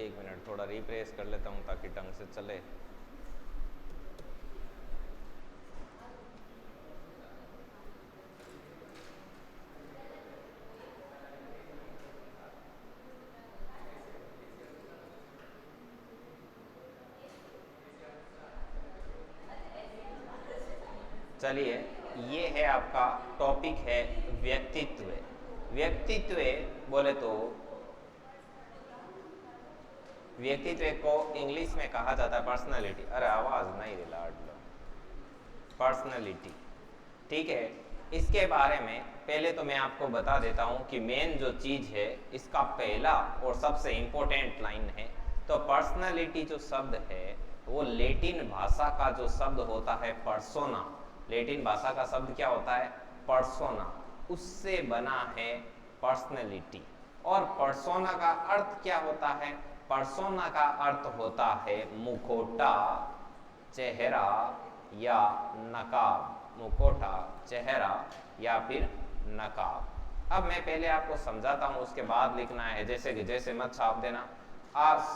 एक मिनट थोड़ा रिप्रेस कर लेता हूँ ताकि ढंग से चले। चलिए, ये है आपका टॉपिक है व्यक्तित्व। व्यक्तित्व बोले तो व्यक्तित्व को इंग्लिश में कहा जाता है पर्सनालिटी। अरे आवाज नहीं रिला पर्सनालिटी, ठीक है। इसके बारे में पहले तो मैं आपको बता देता हूं कि मेन जो चीज है इसका पहला और सबसे इंपॉर्टेंट लाइन है। तो पर्सनालिटी जो शब्द है वो लैटिन भाषा का जो शब्द होता है पर्सोना, लैटिन भाषा का शब्द क्या होता है पर्सोना, उससे बना है पर्सनालिटी। और पर्सोना का अर्थ क्या होता है? पर्सोना का अर्थ होता है मुखौटा, चेहरा या नकाब। मुखौटा, चेहरा या फिर नकाब। अब मैं पहले आपको समझाता हूं, उसके बाद लिखना है, जैसे कि जैसे मत छाप देना।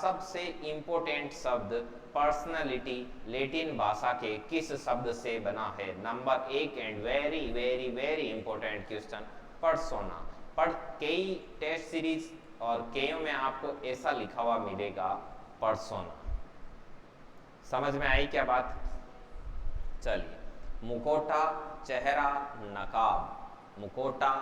सबसे इंपॉर्टेंट शब्द पर्सनालिटी लैटिन भाषा के किस शब्द से बना है? Number 1 and very very very important question, persona. पर कई टेस्ट सीरीज और कईयों में आपको ऐसा लिखा हुआ मिलेगा पर्सोना। समझ में आई क्या बात? चलिए, मुखौटा, चेहरा, नकाब। मुखौटा,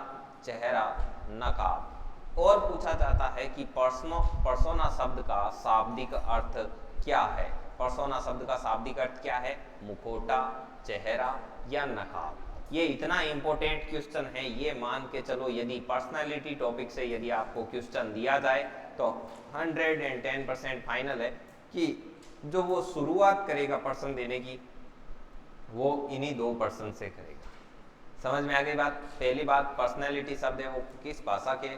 चेहरा, नकाब। और पूछा जाता है कि पर्सोना शब्द का शाब्दिक अर्थ क्या है? पर्सोना शब्द का शाब्दिक अर्थ क्या है? मुखौटा, चेहरा या नकाब। ये इतना इंपॉर्टेंट क्वेश्चन है, ये मान के चलो यदि पर्सनालिटी टॉपिक से यदि आपको क्वेश्चन दिया जाए तो 110% फाइनल है कि जो वो शुरुआत करेगा पर्सन देने की वो इन्हीं 2 पर्सन से करेगा। समझ में आ गई बात? पहली बात, पर्सनैलिटी शब्द है वो किस भाषा के,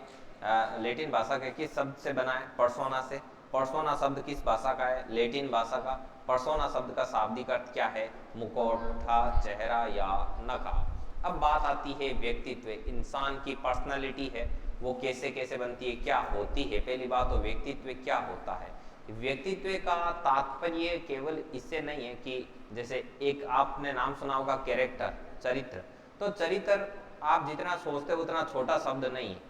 लैटिन भाषा के किस शब्द से बना है? पर्सोना से। पर्सोना शब्द किस भाषा का है? लैटिन भाषा का। पर्सोना शब्द का शाब्दिक अर्थ क्या है? मुखौटा, चेहरा या नकाब। अब बात आती है व्यक्तित्व। इंसान की पर्सनैलिटी है वो कैसे कैसे बनती है, क्या होती है? पहली बात तो व्यक्तित्व क्या होता है? व्यक्तित्व का तात्पर्य केवल इससे नहीं है कि जैसे एक आपने नाम सुना होगा कैरेक्टर, चरित्र। तो चरित्र आप जितना सोचते हो उतना छोटा शब्द नहीं है।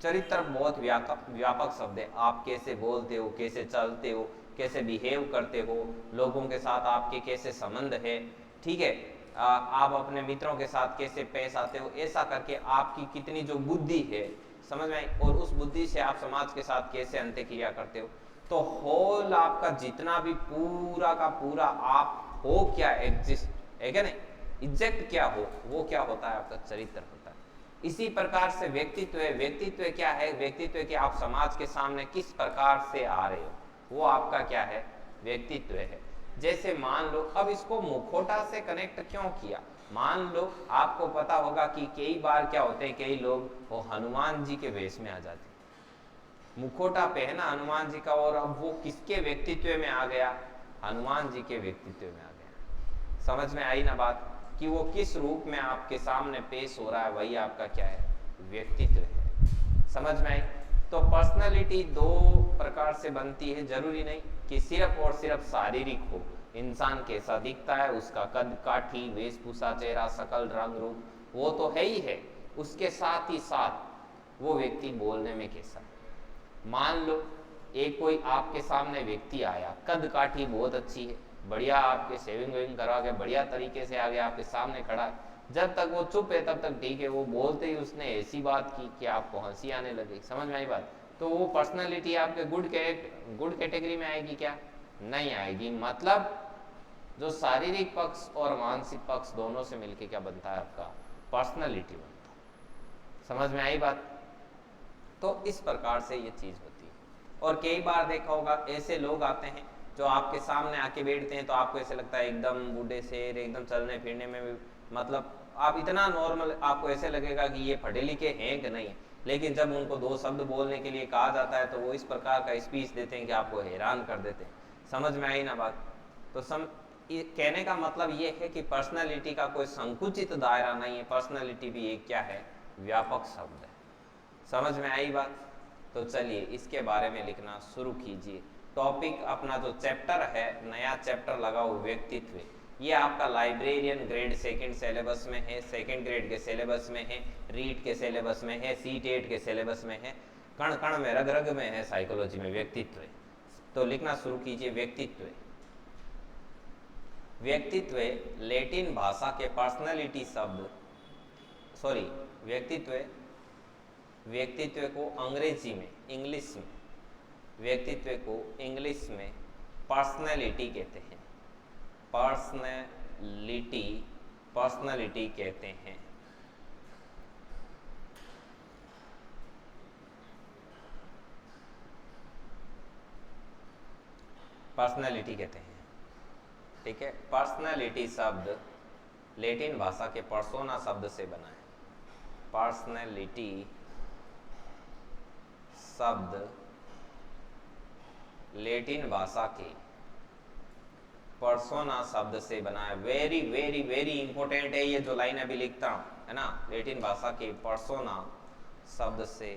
चरित्र बहुत व्यापक शब्द है। आप कैसे बोलते हो, कैसे चलते हो, कैसे बिहेव करते हो, लोगों के साथ आपके कैसे संबंध है, ठीक है, आप अपने मित्रों के साथ कैसे पेश आते हो, ऐसा करके आपकी कितनी जो बुद्धि है, समझ में आई, और उस बुद्धि से आप समाज के साथ कैसे अंत्यक्रिया करते हो। तो होल आपका जितना भी पूरा का पूरा आप हो क्या, एग्जिस्ट है क्या नहीं, एग्जैक्ट क्या हो, वो क्या होता है? आपका चरित्र होता है। इसी प्रकार से व्यक्तित्व है। व्यक्तित्व क्या है? व्यक्तित्व कि आप समाज के सामने किस प्रकार से आ रहे हो, वो आपका क्या है? व्यक्तित्व है। जैसे मान लो, अब इसको मुखौटा से कनेक्ट क्यों किया? मान लो आपको पता होगा कि कई बार क्या होते हैं, कई लोग वो हनुमान जी के वेश में आ जाते हैं, मुखौटा पहना हनुमान जी का, और अब वो किसके व्यक्तित्व में आ गया? हनुमान जी के व्यक्तित्व में आ गया। समझ में आई ना बात, कि वो किस रूप में आपके सामने पेश हो रहा है, वही आपका क्या है? व्यक्तित्व है। समझ में आई? तो पर्सनालिटी 2 प्रकार से बनती है। जरूरी नहीं कि सिर्फ और सिर्फ शारीरिक हो, इंसान कैसा दिखता है, उसका कद काठी, वेशभूषा, चेहरा, शकल, रंग रूप, वो तो है ही है, उसके साथ ही साथ वो व्यक्ति बोलने में कैसा है। मान लो एक कोई आपके सामने व्यक्ति आया, कद काठी बहुत अच्छी है, बढ़िया, आपके सेविंग वेविंग करवा के बढ़िया तरीके से आ गया, आपके सामने खड़ा है, जब तक वो चुप है तब तक ठीक है, वो बोलते ही उसने ऐसी बात की कि आपको हंसी आने लगी। समझ में आई बात? तो वो पर्सनालिटी आपके गुड कैटेगरी में आएगी क्या? नहीं आएगी। मतलब जो शारीरिक पक्ष और मानसिक पक्ष दोनों से मिलके क्या बनता है? आपका पर्सनालिटी बनता है। समझ में आई बात? तो इस प्रकार से ये चीज होती है। और कई बार देखा होगा ऐसे लोग आते हैं जो आपके सामने आके बैठते हैं तो आपको ऐसे लगता है एकदम बूढ़े शेर, एकदम चलने फिरने में भी, मतलब आप इतना नॉर्मल, आपको ऐसे लगेगा कि ये पढ़े लिखे हैं कि नहीं। लेकिन जब उनको 2 शब्द बोलने के लिए कहा जाता है तो वो इस प्रकार का स्पीच देते हैं कि आपको हैरान कर देते हैं। समझ में आई ना बात? तो कहने का मतलब ये है कि पर्सनालिटी का कोई संकुचित दायरा नहीं है। पर्सनालिटी भी एक क्या है? व्यापक शब्द है। समझ में आई बात? तो चलिए इसके बारे में लिखना शुरू कीजिए। टॉपिक अपना जो चैप्टर है, नया चैप्टर लगा हुआ व्यक्तित्व, ये आपका लाइब्रेरियन ग्रेड सेकंड सिलेबस में है, सेकंड ग्रेड के सिलेबस में है, रीट के सिलेबस में है, सीटेट के सिलेबस में है, कण कण में रग रग में है साइकोलॉजी में व्यक्तित्व। तो लिखना शुरू कीजिए व्यक्तित्व। व्यक्तित्व लैटिन भाषा के पर्सनालिटी शब्द, सॉरी व्यक्तित्व को अंग्रेजी में, इंग्लिश में, व्यक्तित्व को इंग्लिश में पर्सनैलिटी कहते हैं। पर्सनैलिटी कहते हैं। पर्सनैलिटी कहते हैं, ठीक है। पर्सनैलिटी शब्द लैटिन भाषा के पर्सोना शब्द से बना है। पर्सनैलिटी शब्द लैटिन भाषा के पर्सोना शब्द से बना है। वेरी वेरी वेरी इंपॉर्टेंट है ये जो लाइन अभी लिखता हूं, है ना। लैटिन भाषा के पर्सोना शब्द से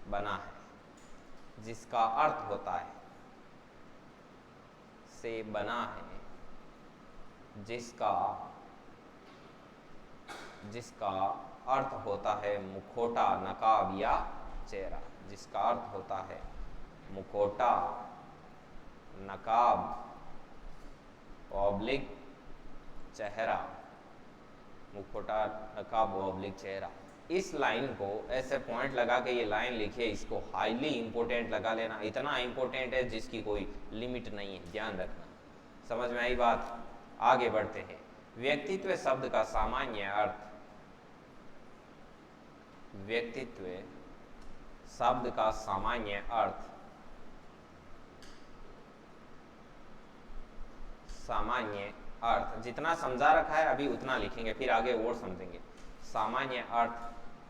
बना है, जिसका अर्थ होता है, से बना है, जिसका अर्थ होता है मुखौटा, नकाब या चेहरा। जिसका अर्थ होता है मुखौटा, नकाब, ऑब्लिक चेहरा। मुखौटा, नकाब, ऑब्लिक चेहरा। इस लाइन को ऐसे पॉइंट लगा के ये लाइन लिखिए, इसको हाईली इंपॉर्टेंट लगा लेना। इतना इंपॉर्टेंट है जिसकी कोई लिमिट नहीं है, ध्यान रखना। समझ में आई बात? आगे बढ़ते हैं। व्यक्तित्व शब्द का सामान्य अर्थ, व्यक्तित्व शब्द का सामान्य अर्थ, सामान्य अर्थ जितना समझा रखा है अभी उतना लिखेंगे, फिर आगे और समझेंगे। सामान्य अर्थ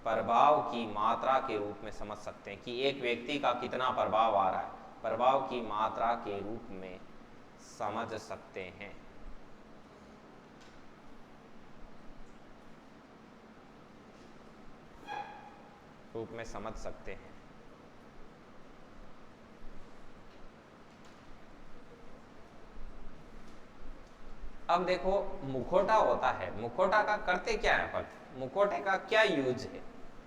प्रभाव की मात्रा के रूप में समझ सकते हैं कि एक व्यक्ति का कितना प्रभाव आ रहा है, प्रभाव की मात्रा के रूप में समझ सकते हैं। रूप में समझ सकते हैं। अब देखो, मुखौटा होता है, मुखौटा का करते क्या है अपन, मुखौटे का क्या यूज है।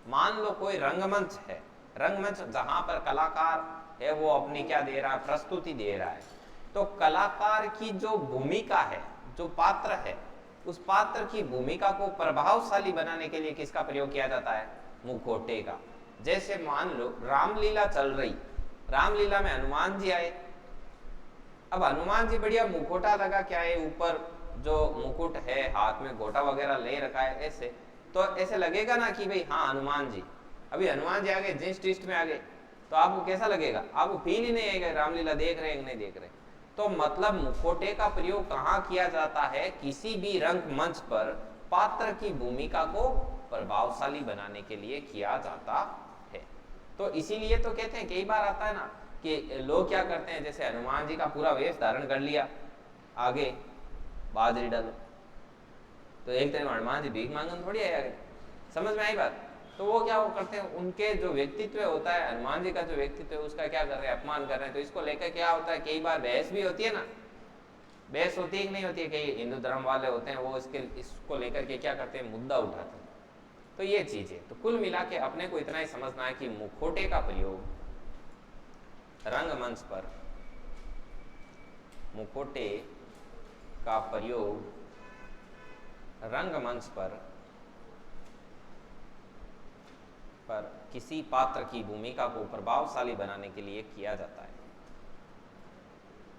मान लो कोई रंगमंच है, रंगमंच जहां पर कलाकार है वो अपनी क्या दे रहा है, प्रस्तुति दे रहा है। तो कलाकार की जो भूमिका है, जो पात्र है, उस पात्र की भूमिका को प्रभावशाली बनाने के लिए किसका प्रयोग किया जाता है, मुखौटे का। जैसे मान लो रामलीला चल रही, रामलीला में हनुमान जी आए। अब हनुमान जी बढ़िया मुखौटा लगा क्या है, ऊपर जो मुकुट है, हाथ में घोटा वगैरह ले रखा है, ऐसे तो ऐसे लगेगा ना कि भाई हाँ हनुमान जी। अभी हनुमान जी आ गए, जींस टी-शर्ट में आ गए, तो आपको कैसा लगेगा, आपको फील ही नहीं आएगा रामलीला देख रहे हैं नहीं देख रहे। तो मतलब मुखौटे का प्रयोग कहाँ किया जाता है, किसी भी रंगमंच पर पात्र की भूमिका को प्रभावशाली बनाने के लिए किया जाता है। तो इसीलिए तो कहते हैं, कई बार आता है ना कि लोग क्या करते हैं, जैसे हनुमान जी का पूरा वेश धारण कर लिया, आगे बाजरी डालो, तो एक तरह हनुमान जी भीख मांगन थोड़ी है आगे। समझ में आई बात? तो वो क्या वो करते हैं, उनके जो व्यक्तित्व होता है, हनुमान जी का जो व्यक्तित्व है उसका क्या कर रहे हैं, अपमान कर रहे हैं। तो इसको लेकर क्या होता है, कई बार बहस भी होती है ना, बहस होती है कि नहीं होती है, कई हिंदू धर्म वाले होते हैं वो इसको लेकर के क्या करते हैं, मुद्दा उठाते हैं। तो ये चीज है। तो कुल मिला के अपने को इतना ही समझना है कि मुखौटे का प्रयोग रंगमंच पर, मुखौटे का प्रयोग रंगमंच पर किसी पात्र की भूमिका को प्रभावशाली बनाने के लिए किया जाता है।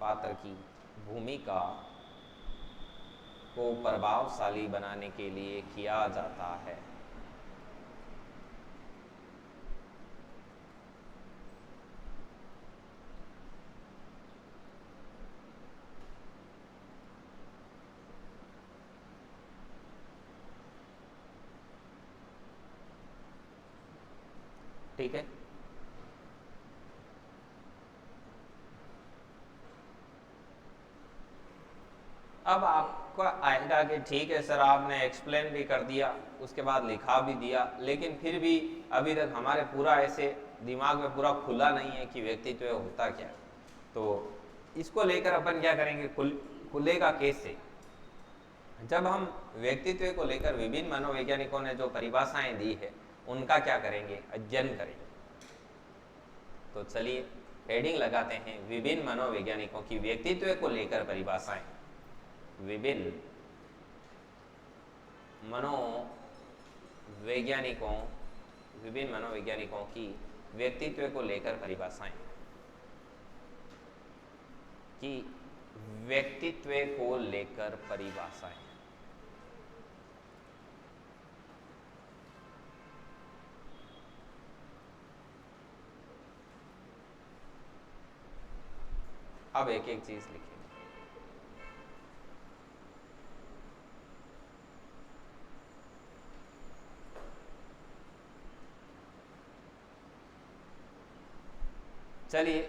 पात्र की भूमिका को प्रभावशाली बनाने के लिए किया जाता है। ठीक है। अब आपका आएगा कि ठीक है सर आपने एक्सप्लेन भी कर दिया, उसके बाद लिखा भी दिया, लेकिन फिर भी अभी तक हमारे पूरा ऐसे दिमाग में पूरा खुला नहीं है कि व्यक्तित्व होता क्या है। तो इसको लेकर अपन क्या करेंगे, खुलेगा कैसे? जब हम व्यक्तित्व को लेकर विभिन्न मनोवैज्ञानिकों ने जो परिभाषाएं दी है उनका क्या करेंगे, अध्ययन करेंगे। तो चलिए हेडिंग लगाते हैं, विभिन्न मनोवैज्ञानिकों की व्यक्तित्व को लेकर परिभाषाएं। विभिन्न मनोवैज्ञानिकों की व्यक्तित्व को लेकर परिभाषाएं, कि व्यक्तित्व को लेकर परिभाषाएं। अब एक एक चीज लिखेंगे। चलिए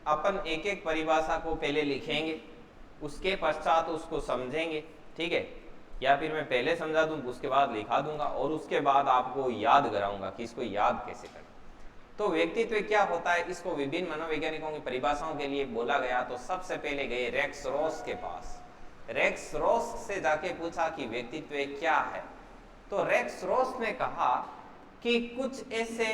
अपन एक एक परिभाषा को पहले लिखेंगे, उसके पश्चात उसको समझेंगे, ठीक है? या फिर मैं पहले समझा दूं उसके बाद लिखा दूंगा और उसके बाद आपको याद कराऊंगा कि इसको याद कैसे करें। तो व्यक्तित्व क्या होता है, इसको विभिन्न मनोवैज्ञानिकों की परिभाषाओं के लिए बोला गया। तो सबसे पहले गए रेक्स रॉस के पास। रेक्स रॉस से जाके पूछा कि व्यक्तित्व क्या है। तो रेक्स रॉस ने कहा कि कुछ ऐसे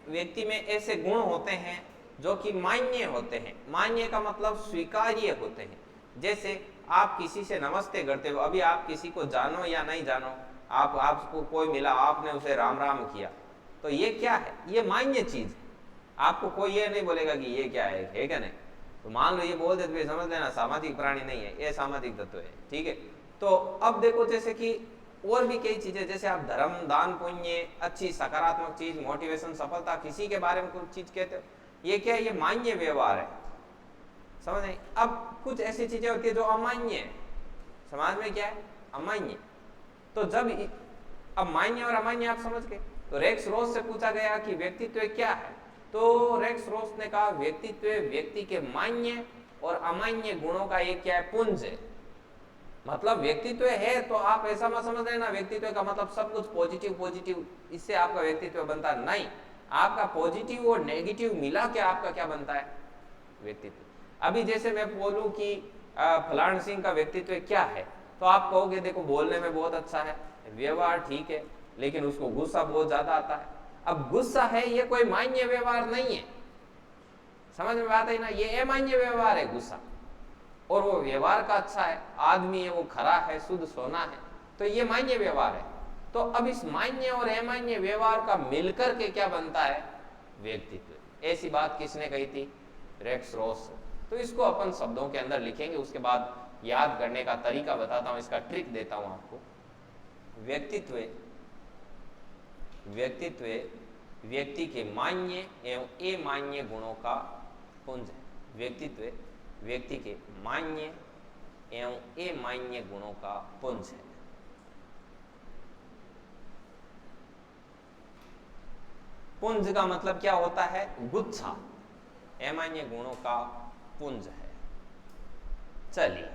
व्यक्ति में ऐसे गुण होते हैं जो कि मान्य होते हैं। मान्य का मतलब स्वीकार्य होते हैं। जैसे आप किसी से नमस्ते करते हो, अभी आप किसी को जानो या नहीं जानो, आपको कोई मिला, आपने उसे राम राम किया, तो ये क्या है, ये मान्य चीज। आपको कोई ये नहीं बोलेगा कि ये क्या है क्या नहीं। तो मान लो ये बोल देते तो समझ लेना सामाजिक प्राणी नहीं है, ये सामाजिक तत्व है, ठीक है? तो अब देखो जैसे कि और भी कई चीजें, जैसे आप धर्म, दान, पुण्य, अच्छी सकारात्मक चीज, मोटिवेशन, सफलता, किसी के बारे में कुछ चीज कहते हो, ये क्या है, ये मान्य व्यवहार है, समझ नहीं? अब कुछ ऐसी चीजें होती है जो अमान्य है, समाज में क्या है, अमान्य। तो जब अब मान्य और अमान्य आप समझ गए। तो रेक्स रॉस से पूछा गया कि व्यक्तित्व क्या है। तो रेक्स रॉस ने कहा व्यक्तित्व व्यक्ति के मान्य और अमान्य गुणों का एक क्या है, पुंज है। मतलब व्यक्तित्व है तो आप ऐसा मत समझ लेना व्यक्तित्व का मतलब सब कुछ पॉजिटिव, इससे आपका व्यक्तित्व बनता नहीं। आपका पॉजिटिव और नेगेटिव मिला के आपका क्या बनता है, व्यक्तित्व। अभी जैसे मैं बोलूं कि फलाना सिंह का व्यक्तित्व क्या है, तो आप कहोगे देखो बोलने में बहुत अच्छा है, व्यवहार ठीक है, लेकिन उसको गुस्सा बहुत ज्यादा आता है। अब गुस्सा है ये कोई मान्य व्यवहार नहीं है, समझ में बात है ना, ये अमान्य व्यवहार है गुस्सा। और वो व्यवहार का अच्छा है, आदमी है वो खरा है, शुद्ध सोना है, तो ये मान्य व्यवहार है। तो अब इस मान्य और अमान्य व्यवहार का मिलकर के क्या बनता है, व्यक्तित्व। ऐसी बात किसने कही थी, रेक्स रॉस। तो इसको अपन शब्दों के अंदर लिखेंगे, उसके बाद याद करने का तरीका बताता हूं, इसका ट्रिक देता हूं आपको। व्यक्तित्व व्यक्ति के मान्य एवं अमान्य गुणों का पुंज है। व्यक्तित्व व्यक्ति के मान्य एवं अमान्य गुणों का पुंज है। पुंज का मतलब क्या होता है, गुच्छा, अमान्य गुणों का पुंज है। चलिए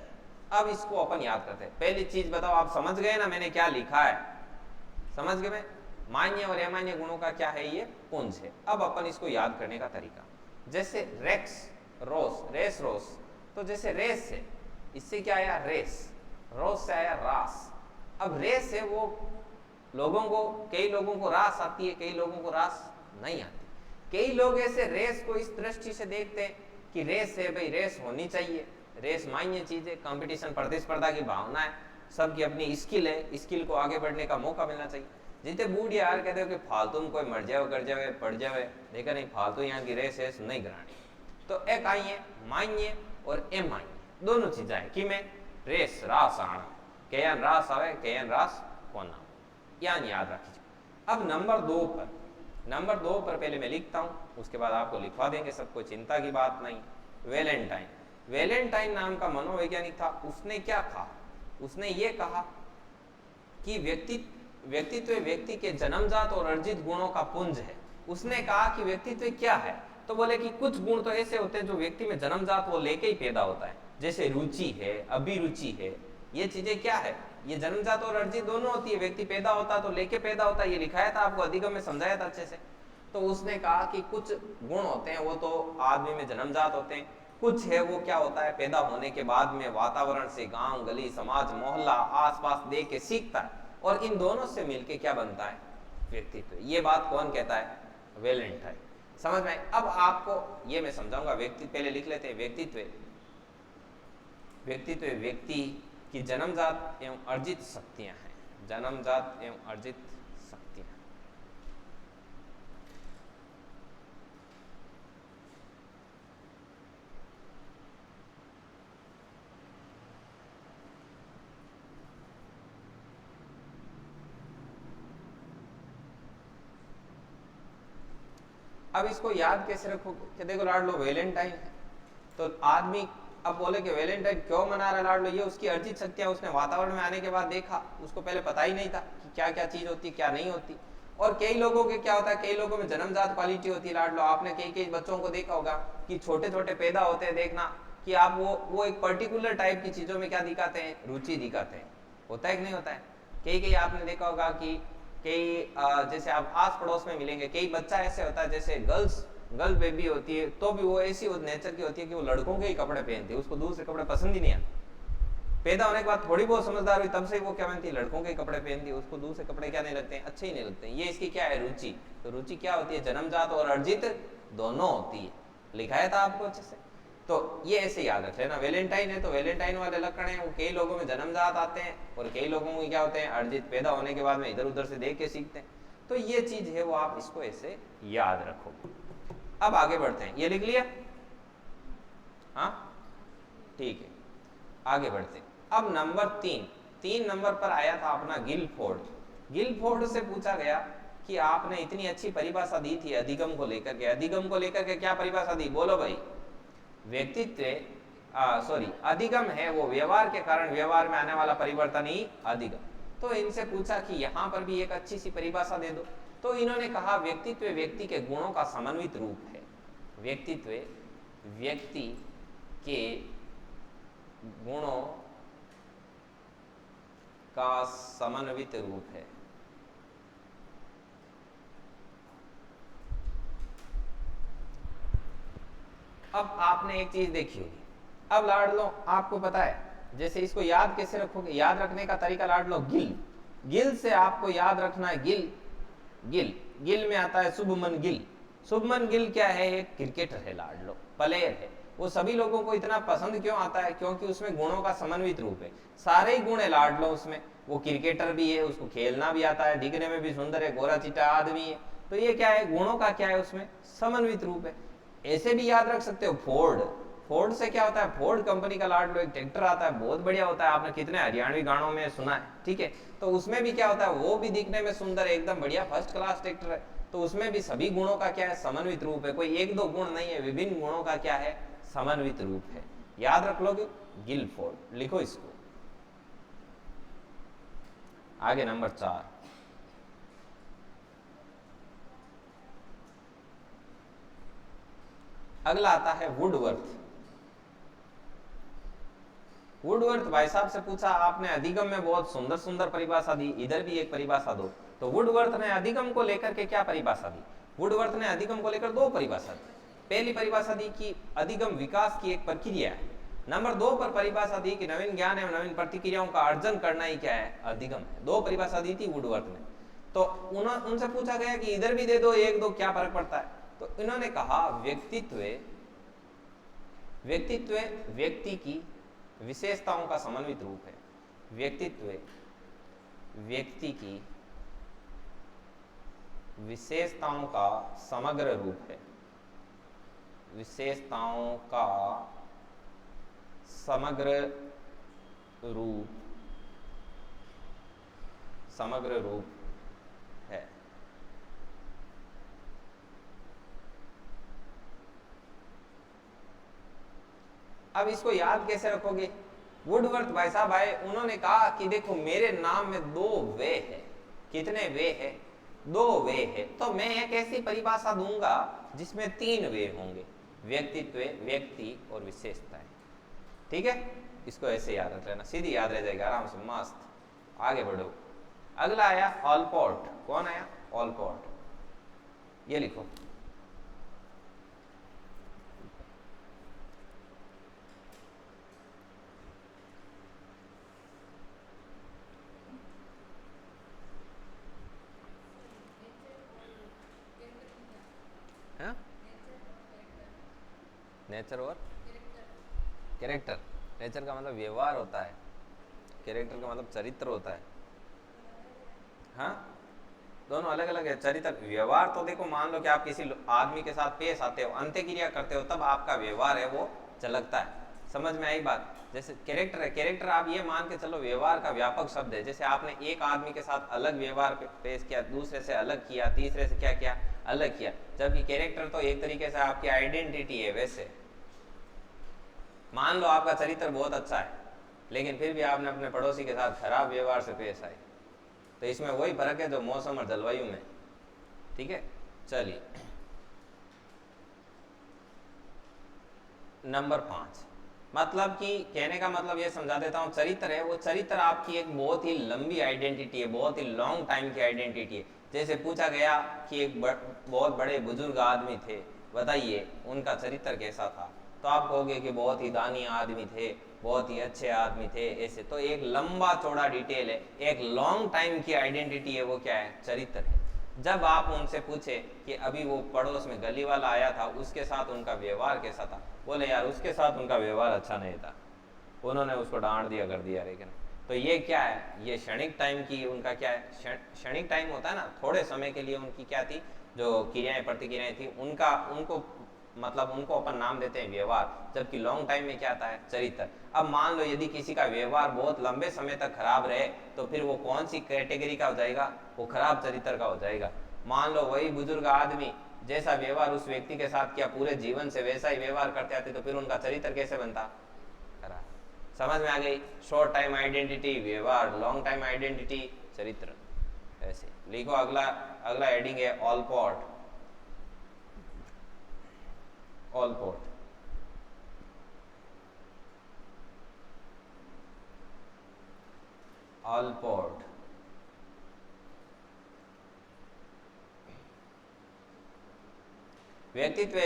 अब इसको अपन याद करते हैं। पहली चीज बताओ, आप समझ गए ना मैंने क्या लिखा है, समझ गए? मैं मान्य और अमान्य गुणों का क्या है, ये पुंज है। अब अपन इसको याद करने का तरीका, जैसे रेक्स रॉस, तो जैसे रेस है, इससे क्या आया, रेस, रॉस से आया रास। अब रेस है वो लोगों को, कई लोगों को रास आती है, कई लोगों को रास नहीं आती। कई लोग ऐसे रेस को इस दृष्टि से देखते हैं कि रेस है भाई, रेस होनी चाहिए, रेस मान्य चीज है, कंपटीशन, प्रतिस्पर्धा की भावना है, सबकी अपनी स्किल है, स्किल को आगे बढ़ने का मौका मिलना चाहिए। जितने बूढ़ यार कहते हो कि फालतू में कोई मर जाए, कर जाए, पड़ जाए, देखा नहीं, फालतू यहाँ की रेस नहीं करानी। तो एक आई है मान्य और अमान्य, दोनों चीजें हैं कि मैं रेस रास आना, कयन रास आवे, कयन रास कोना, यानी याद रखिए। अब नंबर दो पर पहले मैं लिखता हूं, उसके बाद आपको लिखवा देंगे, सबको चिंता की बात नहीं। वेलेंटाइन नाम का मनोवैज्ञानिक था, उसने क्या कहा, उसने ये कहा कि व्यक्तित्व व्यक्ति के जन्मजात और अर्जित गुणों का पुंज है। उसने कहा कि व्यक्तित्व क्या है, तो बोले कि कुछ गुण तो ऐसे होते हैं जो व्यक्ति में जन्मजात वो लेके ही पैदा होता है, जैसे रुचि है, अभिरुचि है, ये चीजें क्या है, ये जन्मजात और अर्जित दोनों होती है। व्यक्ति पैदा होता है तो लेके पैदा होता है, ये लिखाया था आपको, अधिगम में समझाया था अच्छे से। तो उसने कहा कि कुछ गुण होते हैं वो तो आदमी में जन्मजात होते हैं, कुछ है वो क्या होता है, पैदा होने के बाद में वातावरण से, गांव गली समाज मोहल्ला आसपास देख के सीखता है, और इन दोनों से मिलके क्या बनता है, व्यक्तित्व। ये बात कौन कहता है, वेलेंटाइन। समझ में? अब आपको ये मैं समझाऊंगा। व्यक्ति पहले लिख लेते हैं। व्यक्तित्व, व्यक्तित्व व्यक्ति की जन्मजात एवं अर्जित शक्तियां हैं। जन्मजात एवं अर्जित शक्तियां। अब इसको याद कैसे रखोगे कि देखो लाडलो वेलेंटाइन है, तो आदमी अब बोले कि वेलेंटाइन क्यों मना रहा है लाडलो, ये उसकी अर्जित शक्तियां, उसने वातावरण में आने के बाद देखा, उसको पहले पता ही नहीं था कि क्या क्या चीज होती है क्या नहीं होती। और कई लोगों के क्या होता है, कई लोगों में जन्मजात क्वालिटी होती है लाडलो। आपने कई कई बच्चों को देखा होगा कि छोटे छोटे पैदा होते हैं, देखना कि आप वो एक पर्टिकुलर टाइप की चीजों में क्या दिखाते हैं, रुचि दिखाते हैं। होता है कि नहीं होता है? कई कई आपने देखा होगा कि कई जैसे आप आस पड़ोस में मिलेंगे, कई बच्चा ऐसे होता है जैसे गर्ल बेबी होती है तो भी वो ऐसी नेचर की होती है कि वो लड़कों के ही कपड़े पहनती है, उसको दूसरे कपड़े पसंद ही नहीं आते। पैदा होने के बाद थोड़ी बहुत समझदार हुई तब से वो क्या पहनती है, लड़कों के कपड़े पहनती है, उसको दूसरे कपड़े क्या नहीं लगते हैं, अच्छे ही नहीं लगते हैं। ये इसकी क्या है, रुचि। तो रुचि क्या होती है, जन्मजात और अर्जित दोनों होती है। लिखाया था आपको अच्छे से, तो ये ऐसे याद रख लेना। वेलेंटाइन है तो वेलेंटाइन वाले लक्षण है, वो कई लोगों में जन्मजात आते हैं और कई लोगों में क्या होते हैं, अर्जित, पैदा होने के बाद में इधर उधर से देख के सीखते हैं। तो ये चीज है वो आप इसको ऐसे याद रखो। अब आगे बढ़ते हैं, ये लिख लिया? हाँ ठीक है, आगे बढ़ते हैं। अब नंबर 3 नंबर पर आया था अपना गिलफोर्ड। गिलफोर्ड से पूछा गया कि आपने इतनी अच्छी परिभाषा दी थी अधिगम को लेकर के, अधिगम को लेकर के क्या परिभाषा दी, बोलो भाई। व्यक्तित्व अधिगम है वो व्यवहार के कारण व्यवहार में आने वाला परिवर्तन ही अधिगम। तो इनसे पूछा कि यहां पर भी एक अच्छी सी परिभाषा दे दो। तो इन्होंने कहा व्यक्तित्व व्यक्ति के गुणों का समन्वित रूप है। व्यक्तित्व व्यक्ति के गुणों का समन्वित रूप है। अब आपने एक चीज देखी होगी, अब लाडलो आपको पता है जैसे इसको याद कैसे रखोगे, याद रखने का तरीका लाडलो गिल से आपको याद रखना है। गिल में आता है शुभमन गिल। शुभमन गिल क्या है, एक क्रिकेटर है लाडलो, प्लेयर है। वो सभी लोगों को इतना पसंद क्यों आता है, क्योंकि उसमें गुणों का समन्वित रूप है। सारे ही गुण है लाडलो उसमें। वो क्रिकेटर भी है, उसको खेलना भी आता है, दिखने में भी सुंदर है, गोरा चिट्टा आदमी है। तो ये क्या है, गुणों का क्या है उसमें समन्वित रूप है। ऐसे भी याद रख सकते हो फोर्ड से क्या होता है, फोर्ड कंपनी का लाडलो एक ट्रैक्टर आता है, बहुत बढ़िया होता है। आपने कितने हरियाणवी गानों में सुना है, ठीक है। तो उसमें भी क्या होता है, वो भी दिखने में सुंदर है, एकदम बढ़िया फर्स्ट क्लास ट्रैक्टर है। तो उसमें भी सभी गुणों का क्या है, समन्वित रूप है। कोई एक दो गुण नहीं है, विभिन्न गुणों का क्या है, समन्वित रूप है। याद रख लोगे गिलफोर्ड, लिखो इसको। आगे नंबर 4, अगला आता है वुडवर्थ। वुडवर्थ भाई साहब से पूछा आपने अधिगम में बहुत सुंदर सुंदर परिभाषा दी, इधर भी एक परिभाषा दो। तो वुडवर्थ ने अधिगम को लेकर के क्या परिभाषा दी, वुडवर्थ ने अधिगम को लेकर 2 परिभाषा दी। पहली परिभाषा दी कि अधिगम विकास की एक प्रक्रिया है। नंबर 2 पर परिभाषा दी कि नवीन ज्ञान एवं नवीन प्रतिक्रियाओं का अर्जन करना ही क्या है, अधिगम है। 2 परिभाषा दी थी वुडवर्थ ने। तो उनसे पूछा गया कि इधर भी दे दो, एक दो, क्या फर्क पड़ता है। तो इन्होंने कहा व्यक्तित्व व्यक्ति की विशेषताओं का समन्वित रूप है। व्यक्तित्व व्यक्ति की विशेषताओं का समग्र रूप है। विशेषताओं का समग्र रूप है। अब इसको याद कैसे रखोगे, वुडवर्थ भाई साहब आए, उन्होंने कहा कि देखो मेरे नाम में 2 वे है। कितने वे है, 2 वे है। तो मैं एक ऐसी परिभाषा दूंगा जिसमें 3 वे होंगे, व्यक्तित्व व्यक्ति और विशेषताएं। ठीक है, इसको ऐसे याद रख लेना, सीधी याद रह जाएगा आराम से, मस्त। आगे बढ़ो, अगला आया ऑलपोर्ट। कौन आया, ऑलपोर्ट, ये लिखो। नेचर और कैरेक्टर। नेचर का मतलब व्यवहार होता है, कैरेक्टर का मतलब चरित्र होता है। हाँ, दोनों अलग अलग है। चरित्र व्यवहार तो देखो, मान लो कि आप किसी आदमी के साथ पेश आते हो, अंत्यक्रिया करते हो, तब आपका व्यवहार है वो झलकता है। समझ में आई बात? जैसे कैरेक्टर है, कैरेक्टर आप ये मान के चलो व्यवहार का व्यापक शब्द है। जैसे आपने एक आदमी के साथ अलग व्यवहार पेश किया, दूसरे से अलग किया, तीसरे से क्या किया, अलग किया। जबकि कैरेक्टर तो एक तरीके से आपकी आइडेंटिटी है। वैसे मान लो आपका चरित्र बहुत अच्छा है, लेकिन फिर भी आपने अपने पड़ोसी के साथ खराब व्यवहार से पेश आए, तो इसमें वही फर्क है जो मौसम और जलवायु में। ठीक है, चलिए नंबर 5। मतलब कि कहने का मतलब ये समझा देता हूं, चरित्र है वो, चरित्र आपकी एक बहुत ही लंबी आइडेंटिटी है, बहुत ही लॉन्ग टाइम की आइडेंटिटी है। जैसे पूछा गया कि एक बहुत बड़े बुजुर्ग आदमी थे, बताइए उनका चरित्र कैसा था, तो आप कहोगे कि बहुत ही दानी आदमी थे, बहुत ही अच्छे आदमी थे, ऐसे। तो एक लंबा चौड़ा डिटेल है, एक लॉन्ग टाइम की आइडेंटिटी है, वो क्या है, चरित्र है। जब आप उनसे पूछे कि अभी वो पड़ोस में गली वाला आया था, उसके साथ उनका व्यवहार कैसा था, बोले यार उसके साथ उनका व्यवहार अच्छा नहीं था, उन्होंने उसको डांट दिया कर दिया। लेकिन तो ये क्या है, ये क्षणिक टाइम की उनका क्या है, क्षणिक टाइम होता है ना, थोड़े समय के लिए उनकी क्या थी, जो क्रियाएं प्रतिक्रियाएं थी उनका, उनको मतलब उनको अपन नाम देते हैं व्यवहार। जबकि लॉन्ग टाइम में क्या आता है, चरित्र। अब मान लो यदि किसी का व्यवहार बहुत लंबे समय तक खराब रहे, तो फिर वो कौन सी कैटेगरी का हो जाएगा, वो खराब चरित्र का हो जाएगा। मान लो वही बुजुर्ग आदमी जैसा व्यवहार उस व्यक्ति के साथ किया, पूरे जीवन से वैसा ही व्यवहार करते आते, तो फिर उनका चरित्र कैसे बनता, खराब। समझ में आ गई? शॉर्ट टाइम आइडेंटिटी व्यवहार, लॉन्ग टाइम आइडेंटिटी चरित्र। ऐसे लिखो। अगला अगला हेडिंग है ऑलपॉट। ऑलपॉट ऑलपॉट व्यक्तित्व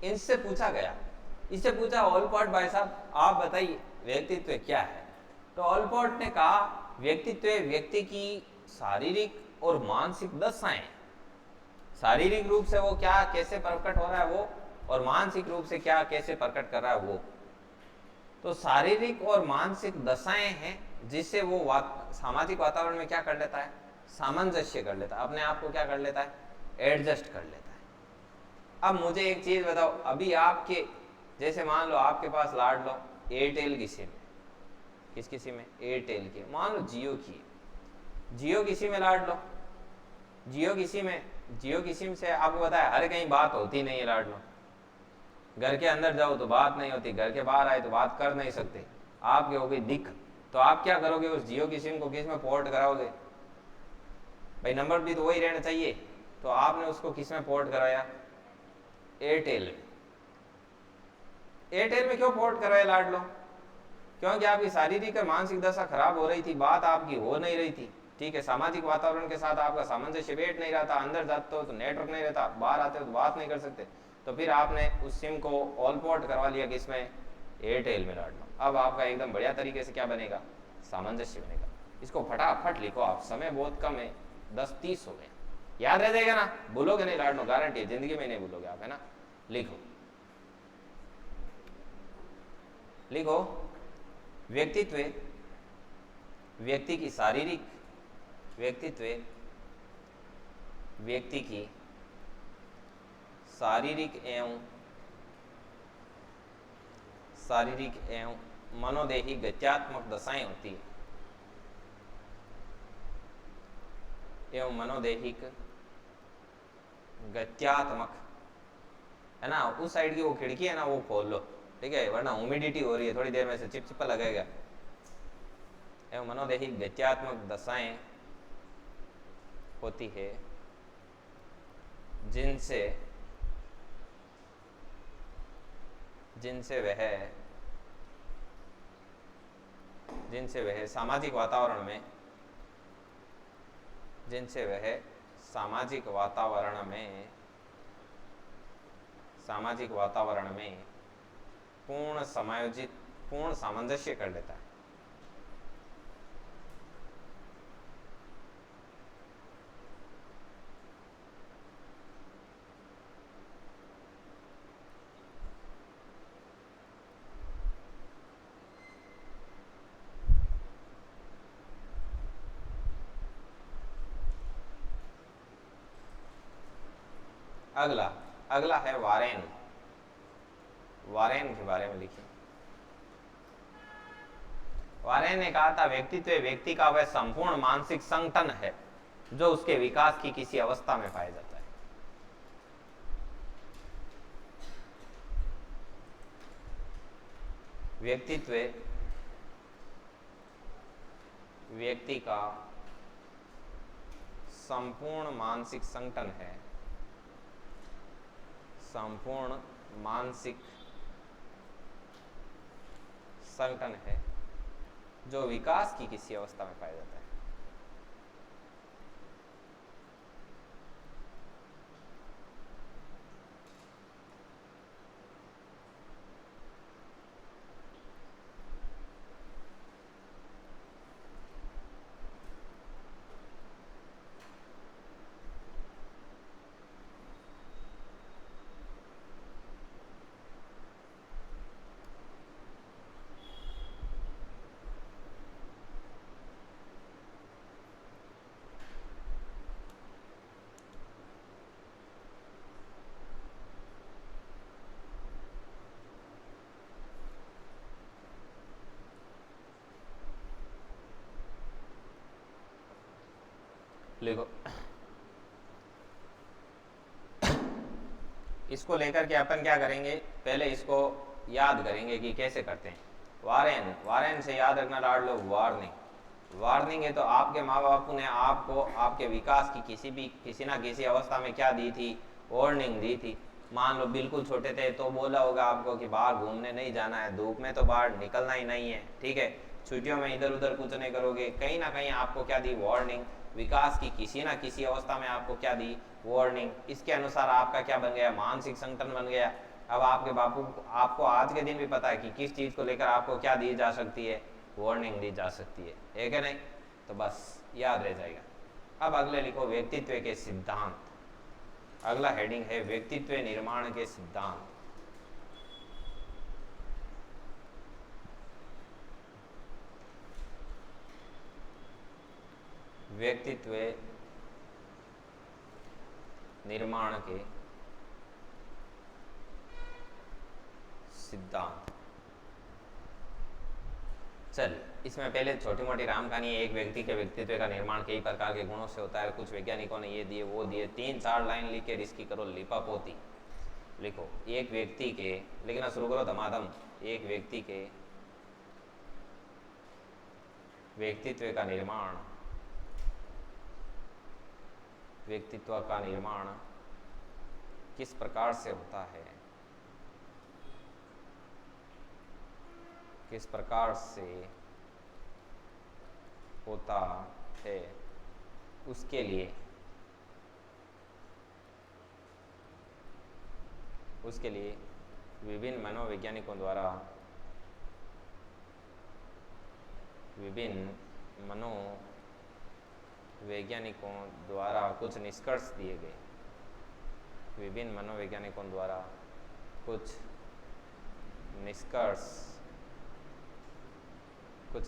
इनसे पूछा गया, इससे पूछा ऑलपॉट भाई साहब आप बताइए व्यक्तित्व क्या है। तो ऑलपॉट ने कहा व्यक्तित्व व्यक्ति की शारीरिक और मानसिक दशाएं, शारीरिक रूप से वो क्या कैसे प्रकट हो रहा है वो, और मानसिक रूप से क्या कैसे प्रकट कर रहा है वो। तो शारीरिक और मानसिक दशाएं हैं जिससे वो सामाजिक वातावरण में क्या कर लेता है, सामंजस्य कर लेता है, अपने आप को क्या कर लेता है, एडजस्ट कर लेता है। अब मुझे एक चीज बताओ, अभी आपके जैसे मान लो आपके पास लाड लो एयरटेल की सिम है, किसकी सिम है, एयरटेल की, मान लो जियो की, जियो की सिम में लाड लो, जियो की सिम है, जियो की सिम से आपको बताया हर कहीं बात होती नहीं है लाड लो, घर के अंदर जाओ तो बात नहीं होती, घर के बाहर आए तो बात कर नहीं सकते, आपके हो गई दिख। तो आप क्या करोगे, उस जियो की सिम को किस में पोर्ट कराओगे, भाई नंबर भी तो वही रहना चाहिए, तो आपने उसको किस में पोर्ट कराया, एयरटेल में। एयरटेल में क्यों पोर्ट कराया लाड लो, क्योंकि आपकी शारीरिक और मानसिक दशा खराब हो रही थी, बात आपकी हो नहीं रही थी। ठीक है, सामाजिक वातावरण के साथ आपका सामंजस्य बैठ नहीं रहा था, अंदर जाते हो तो नेटवर्क नहीं रहता, बाहर आते हो तो बात नहीं कर सकते, तो फिर आपने उस सिम को ऑल पोर्ट करवा लिया किसमें, एयरटेल में लाड लो। अब आपका एकदम बढ़िया तरीके से क्या बनेगा, सामंजस्य बनेगा। इसको फटाफट लिखो आप, समय बहुत कम है, 10:30 हो गए, याद रह जाएगा ना, भूलोगे नहीं लाड लो, गारंटी है, जिंदगी में नहीं भूलोगे आप, है ना। लिखो लिखो व्यक्तित्व व्यक्ति की शारीरिक, व्यक्तित्व व्यक्ति की शारीरिक एवं मनोदेही गत्यात्मक दशाएं होती है, एवं मनोदेहिक गत्यात्मक, है ना। उस साइड की वो खिड़की है ना वो खोल लो, ठीक है, वरना ह्यूमिडिटी हो रही है, थोड़ी देर में से चिपचिपा लगेगा। एवं मनोदेहिक गत्यात्मक दशाएं होती है जिनसे जिनसे वह सामाजिक वातावरण में, जिनसे वह सामाजिक वातावरण में पूर्ण सामंजस्य कर लेता है। अगला अगला है वारेन। वारेन के बारे में लिखिए। वारेन ने कहा था व्यक्तित्व व्यक्ति का वह संपूर्ण मानसिक संगठन है जो उसके विकास की किसी अवस्था में पाया जाता है। व्यक्तित्व व्यक्ति का संपूर्ण मानसिक संगठन है, संपूर्ण मानसिक संगठन है जो विकास की किसी अवस्था में पाया जाता है। लिखो। इसको लेकर के अपन क्या करेंगे, पहले इसको याद करेंगे कि कैसे करते हैं। वारेन, वारेन से याद रखना लाड लो, वार्निंग। वार्निंग है तो आपके माँ बाप ने आपको आपके विकास की किसी ना किसी अवस्था में क्या दी थी, वार्निंग दी थी। मान लो बिल्कुल छोटे थे तो बोला होगा आपको कि बाहर घूमने नहीं जाना है, धूप में तो बाहर निकलना ही नहीं है, ठीक है, छुट्टियों में इधर उधर कुछ नहीं करोगे। कहीं ना कहीं आपको क्या दी, वार्निंग। विकास की किसी ना किसी अवस्था में आपको क्या दी, वार्निंग। इसके अनुसार आपका क्या बन गया, मानसिक संगठन बन गया। अब आपके बापू आपको आज के दिन भी पता है कि किस चीज़ को लेकर आपको क्या दी जा सकती है, वार्निंग दी जा सकती है कि नहीं? तो बस याद रह जाएगा। अब अगले लिखो, व्यक्तित्व के सिद्धांत। अगला हेडिंग है व्यक्तित्व निर्माण के सिद्धांत। व्यक्तित्व निर्माण के सिद्धांत। चल, इसमें पहले छोटी मोटी राम कहानी है। एक व्यक्ति के व्यक्तित्व का निर्माण कई प्रकार के गुणों से होता है। कुछ वैज्ञानिकों ने ये दिए वो दिए, 3-4 लाइन लिख के इसकी करो लिपापोती। लिखो, एक व्यक्ति के, लिखना शुरू करो धमाधम। एक व्यक्ति के व्यक्तित्व का निर्माण, व्यक्तित्व का निर्माण किस प्रकार से होता है, किस प्रकार से होता है, उसके लिए विभिन्न मनोवैज्ञानिकों द्वारा कुछ निष्कर्ष दिए गए। विभिन्न मनोवैज्ञानिकों द्वारा कुछ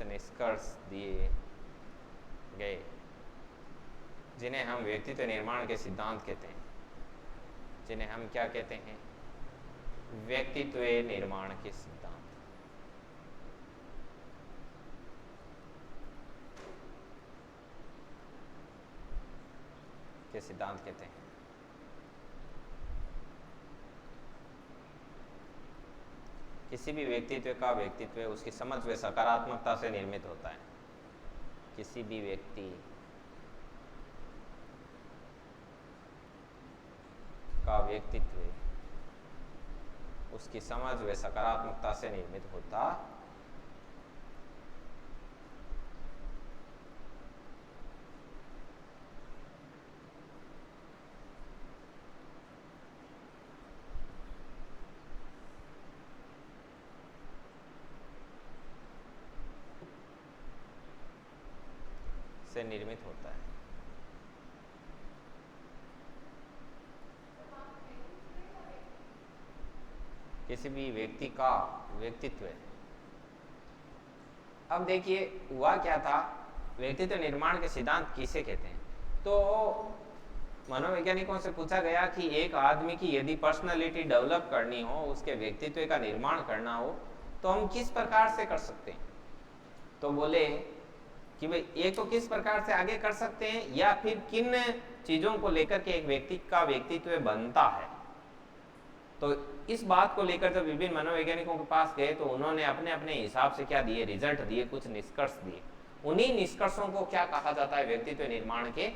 निष्कर्ष दिए गए जिन्हें हम व्यक्तित्व निर्माण के सिद्धांत कहते हैं। जिन्हें हम क्या कहते हैं, व्यक्तित्व निर्माण के सिद्धांत। के सिद्धांत कहते हैं। किसी भी व्यक्तित्व का व्यक्तित्व उसकी समझ व सकारात्मकता से निर्मित होता है। किसी भी व्यक्ति का व्यक्तित्व उसकी समझ व सकारात्मकता से निर्मित होता से निर्मित होता है। किसी भी व्यक्ति का व्यक्तित्व। अब देखिए हुआ क्या था, व्यक्तित्व निर्माण के सिद्धांत किसे कहते हैं? तो मनोवैज्ञानिकों से पूछा गया कि एक आदमी की यदि पर्सनालिटी डेवलप करनी हो, उसके व्यक्तित्व का निर्माण करना हो, तो हम किस प्रकार से कर सकते हैं। तो बोले कि भाई एक तो किस प्रकार से आगे कर सकते हैं, या फिर किन चीजों को लेकर के एक व्यक्ति का व्यक्तित्व बनता है। तो इस बात को लेकर जब विभिन्न मनोवैज्ञानिकों के पास गए तो उन्होंने अपने अपने हिसाब से क्या दिए, रिजल्ट दिए, कुछ निष्कर्ष दिए। उन्हीं निष्कर्षों को क्या कहा जाता है, व्यक्तित्व निर्माण के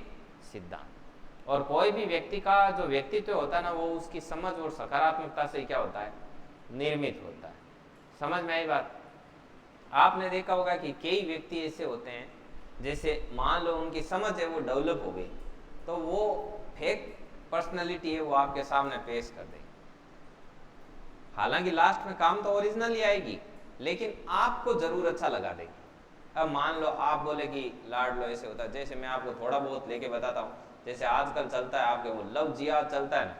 सिद्धांत। और कोई भी व्यक्ति का जो व्यक्तित्व होता है ना, वो उसकी समझ और सकारात्मकता से क्या होता है, निर्मित होता है। समझ में आई बात। आपने देखा होगा कि कई व्यक्ति ऐसे होते हैं, जैसे मान लो उनकी समझ है वो डेवलप हो गई, तो वो फेक पर्सनालिटी है वो आपके सामने पेश कर देगी। हालांकि लास्ट में काम तो ओरिजिनल ही आएगी, लेकिन आपको जरूर अच्छा लगा देगी। अब मान लो आप बोले कि लाडलो ऐसे होता है, जैसे मैं आपको थोड़ा बहुत लेके बताता हूँ। जैसे आजकल चलता है आपके वो लव जिहाद चलता है ना,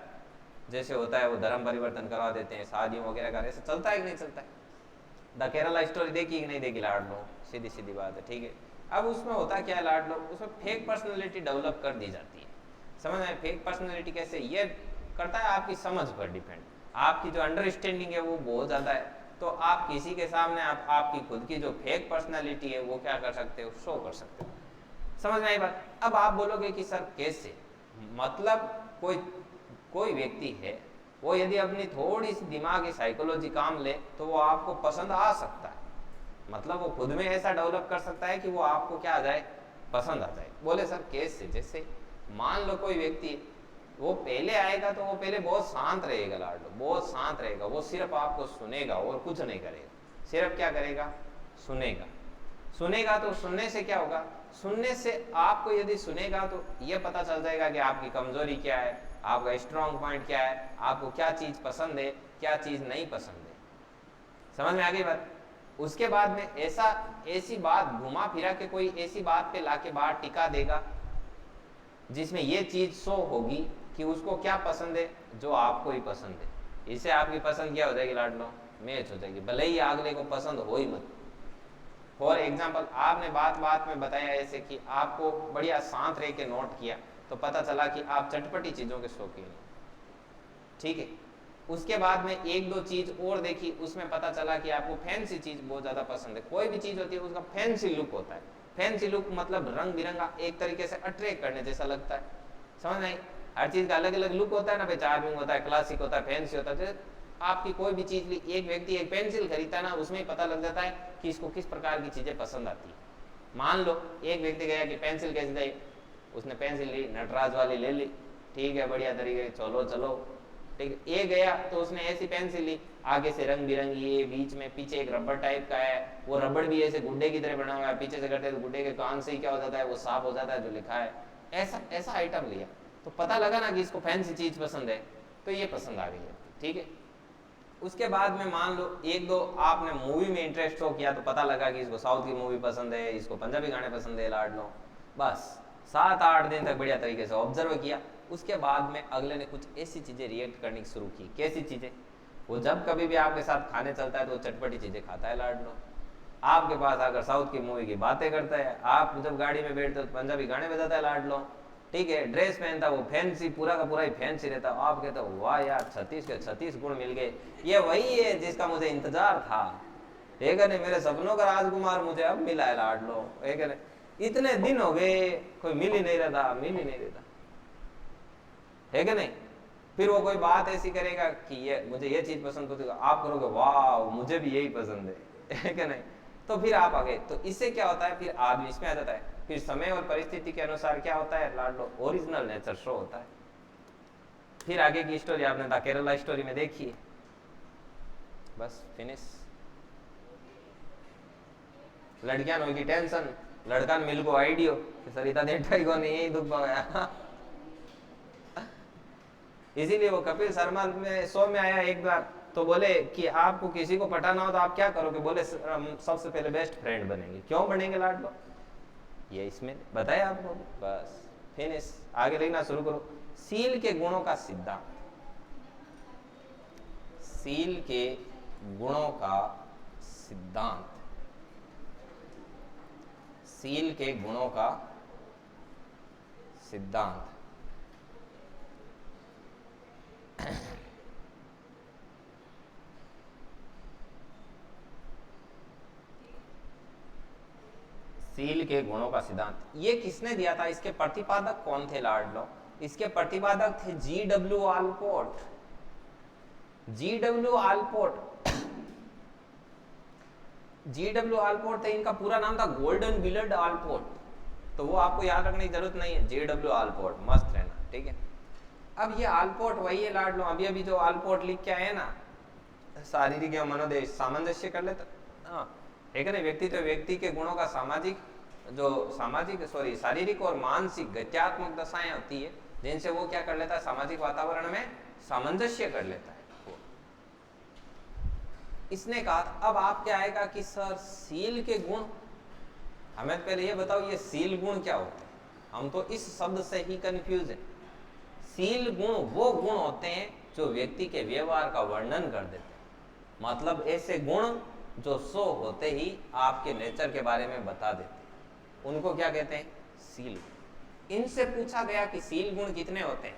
जैसे होता है वो धर्म परिवर्तन करवा देते हैं, शादियों वगैरह का, ऐसे चलता है कि नहीं चलता है। द केरला स्टोरी देखी कि नहीं देखी लाडलो, सीधी सीधी बात है, ठीक है। अब उसमें होता क्या है लाडलो, उसमें फेक पर्सनैलिटी डेवलप कर दी जाती है। समझ में? फेक पर्सनैलिटी कैसे, ये करता है आपकी समझ पर डिपेंड। आपकी जो अंडरस्टैंडिंग है वो बहुत ज़्यादा है, तो आप किसी के सामने आपकी खुद की जो फेक पर्सनैलिटी है वो क्या कर सकते हो, शो कर सकते हो। समझ में आई बात। अब आप बोलोगे कि सर कैसे, मतलब कोई व्यक्ति है वो यदि अपनी थोड़ी सी दिमागी साइकोलॉजी काम ले तो वो आपको पसंद आ सकता है, मतलब वो खुद में ऐसा डेवलप कर सकता है कि वो आपको क्या आ जाए, पसंद आ जाए। बोले सर कैसे, जैसे मान लो कोई व्यक्ति वो पहले आएगा तो वो पहले बहुत शांत रहेगा लाडलो, बहुत शांत रहेगा, वो सिर्फ आपको सुनेगा और कुछ नहीं करेगा। सिर्फ क्या करेगा, सुनेगा। सुनेगा तो सुनने से क्या होगा, सुनने से आपको यदि सुनेगा तो ये पता चल जाएगा कि आपकी कमजोरी क्या है, आपका स्ट्रॉन्ग पॉइंट क्या है, आपको क्या चीज पसंद है, क्या चीज नहीं पसंद है। समझ में आ गई बात। उसके बाद में ऐसी बात घुमा फिरा के कोई ऐसी बात पे लाके बाहर टिका देगा जिसमें ये चीज शो होगी कि उसको क्या पसंद है, जो आपको ही पसंद है। इससे आपकी पसंद क्या हो जाएगी लाडलो, मैच हो जाएगी, भले ही अगले को पसंद हो ही मत। फॉर एग्जाम्पल आपने बात बात में बताया ऐसे कि आपको बढ़िया शांत रह के नोट किया, तो पता चला कि आप चटपटी चीजों के शौकीन हो, ठीक है। उसके बाद में एक दो चीज और देखी, उसमें पता चला कि आपको फैंसी चीज बहुत ज्यादा पसंद है। कोई भी चीज होती है उसका फैंसी लुक होता है। फैंसी लुक मतलब रंग बिरंगा, एक तरीके से अट्रैक्ट करने जैसा लगता है। समझ नहीं, हर चीज का अलग अलग लुक होता है ना भाई, चार्मिंग होता है, क्लासिक होता है, फैंसी होता है। आपकी कोई भी चीज ली, एक व्यक्ति एक पेंसिल खरीदता है ना, उसमें ही पता लग जाता है कि इसको किस प्रकार की चीजें पसंद आती है। मान लो एक व्यक्ति गया कि पेंसिल कैसी चाहिए, उसने पेंसिल ली, नटराज वाली ले ली, ठीक है, बढ़िया तरीके, चलो चलो, ठीक है। ये गया तो उसने ऐसी पेंसिल ली, आगे से रंग बिरंगी है, बीच में पीछे एक रबड़ टाइप का है, वो रबड़ भी ऐसे गुड्डे की तरह बना हुआ है, पीछे से करते तो गुड्डे के कान से ही क्या हो जाता है, वो साफ हो जाता है जो लिखा है। ऐसा आइटम लिया तो पता लगा ना कि इसको फैंसी चीज पसंद है, तो ये पसंद आ गई है, ठीक है। उसके बाद में मान लो एक दो आपने मूवी में इंटरेस्ट शो किया, तो पता लगा कि इसको साउथ की मूवी पसंद है, इसको पंजाबी गाने पसंद है, लाडलो। बस 7-8 दिन तक बढ़िया तरीके से ऑब्जर्व किया। उसके बाद में अगले ने कुछ ऐसी चीजें रिएक्ट करनी शुरू की। कैसी चीजें, वो जब कभी भी आपके साथ खाने चलता है तो चटपटी चीजें खाता है लाडलो। आपके पास आकर साउथ की मूवी की बातें करता है, आप जब गाड़ी में बैठते हो तो पंजाबी गाने बजाता है लाडलो, ठीक है। ड्रेस पहनता वो फैंसी, पूरा का पूरा ही फैंसी रहता। आप कहते हो वाह यार 36 के 36 गुण मिल गए, ये वही है जिसका मुझे इंतजार था, एक ने मेरे सपनों का राजकुमार मुझे अब मिला है लाडलो, एक ने इतने दिन हो गए कोई मिल ही नहीं रहता, मिल ही नहीं रहता, है कि नहीं। फिर वो कोई बात ऐसी करेगा कि ये मुझे ये चीज पसंद होती है, आप करोगे वाह मुझे भी यही पसंद है कि नहीं। तो फिर आप आ गए। तो इससे क्या होता है, फिर आदमी इसमें आ जाता है। फिर समय और परिस्थिति के अनुसार क्या होता है लाडलो, ओरिजिनल नेचर शो होता है। फिर आगे की स्टोरी आपने द केरला स्टोरी में देखी है, बस फिनिश। लड़कियां होगी टेंशन, लड़का मिल को आइडियो कि सरिता देठा ही को नहीं, यही दुख पाया। इसीलिए वो कपिल शर्मा में शो में आया एक बार, तो बोले कि आपको किसी को पटाना हो तो आप क्या करोगे, बोले सबसे पहले बेस्ट फ्रेंड बनेंगे। क्यों बनेंगे लाडलो, ये इसमें बताया आपको, बस फिनिश। आगे लिखना शुरू करो। सील के गुणों का सिद्धांत, सील के गुणों का सिद्धांत, सील के गुणों का सिद्धांत। सील के गुणों का सिद्धांत ये किसने दिया था? इसके प्रतिपादक कौन थे लाडलो? इसके प्रतिपादक थे G.W. Allport. G.W. Allport, G.W. Allport थे, इनका पूरा नाम था गोल्डन बिलड आलपोर्ट, तो वो आपको याद रखने की जरूरत नहीं है। G.W. आलपोर्ट मस्त रहना, ठीक है। अब ये आलपोर्ट वही है लाडलो, अभी अभी जो आलपोर्ट लिख के आए ना, शारीरिक एवं मनोदेश सामंजस्य कर लेता, हाँ ठीक है ना। व्यक्ति तो व्यक्ति के गुणों का शारीरिक और मानसिक गत्यात्मक दशाएं होती है जिनसे वो क्या कर लेता है, सामाजिक वातावरण में सामंजस्य कर लेता है। इसने कहा अब आप क्या आएगा कि सर सील के गुण, हमें पहले ये बताओ ये सील गुण क्या होते हैं? हम तो इस शब्द से ही कंफ्यूज है। सील गुण वो गुण होते हैं जो व्यक्ति के व्यवहार का वर्णन कर देते हैं, मतलब ऐसे गुण जो सो होते ही आपके नेचर के बारे में बता देते हैं, उनको क्या कहते हैं? सील। इनसे पूछा गया कि सील गुण कितने होते हैं,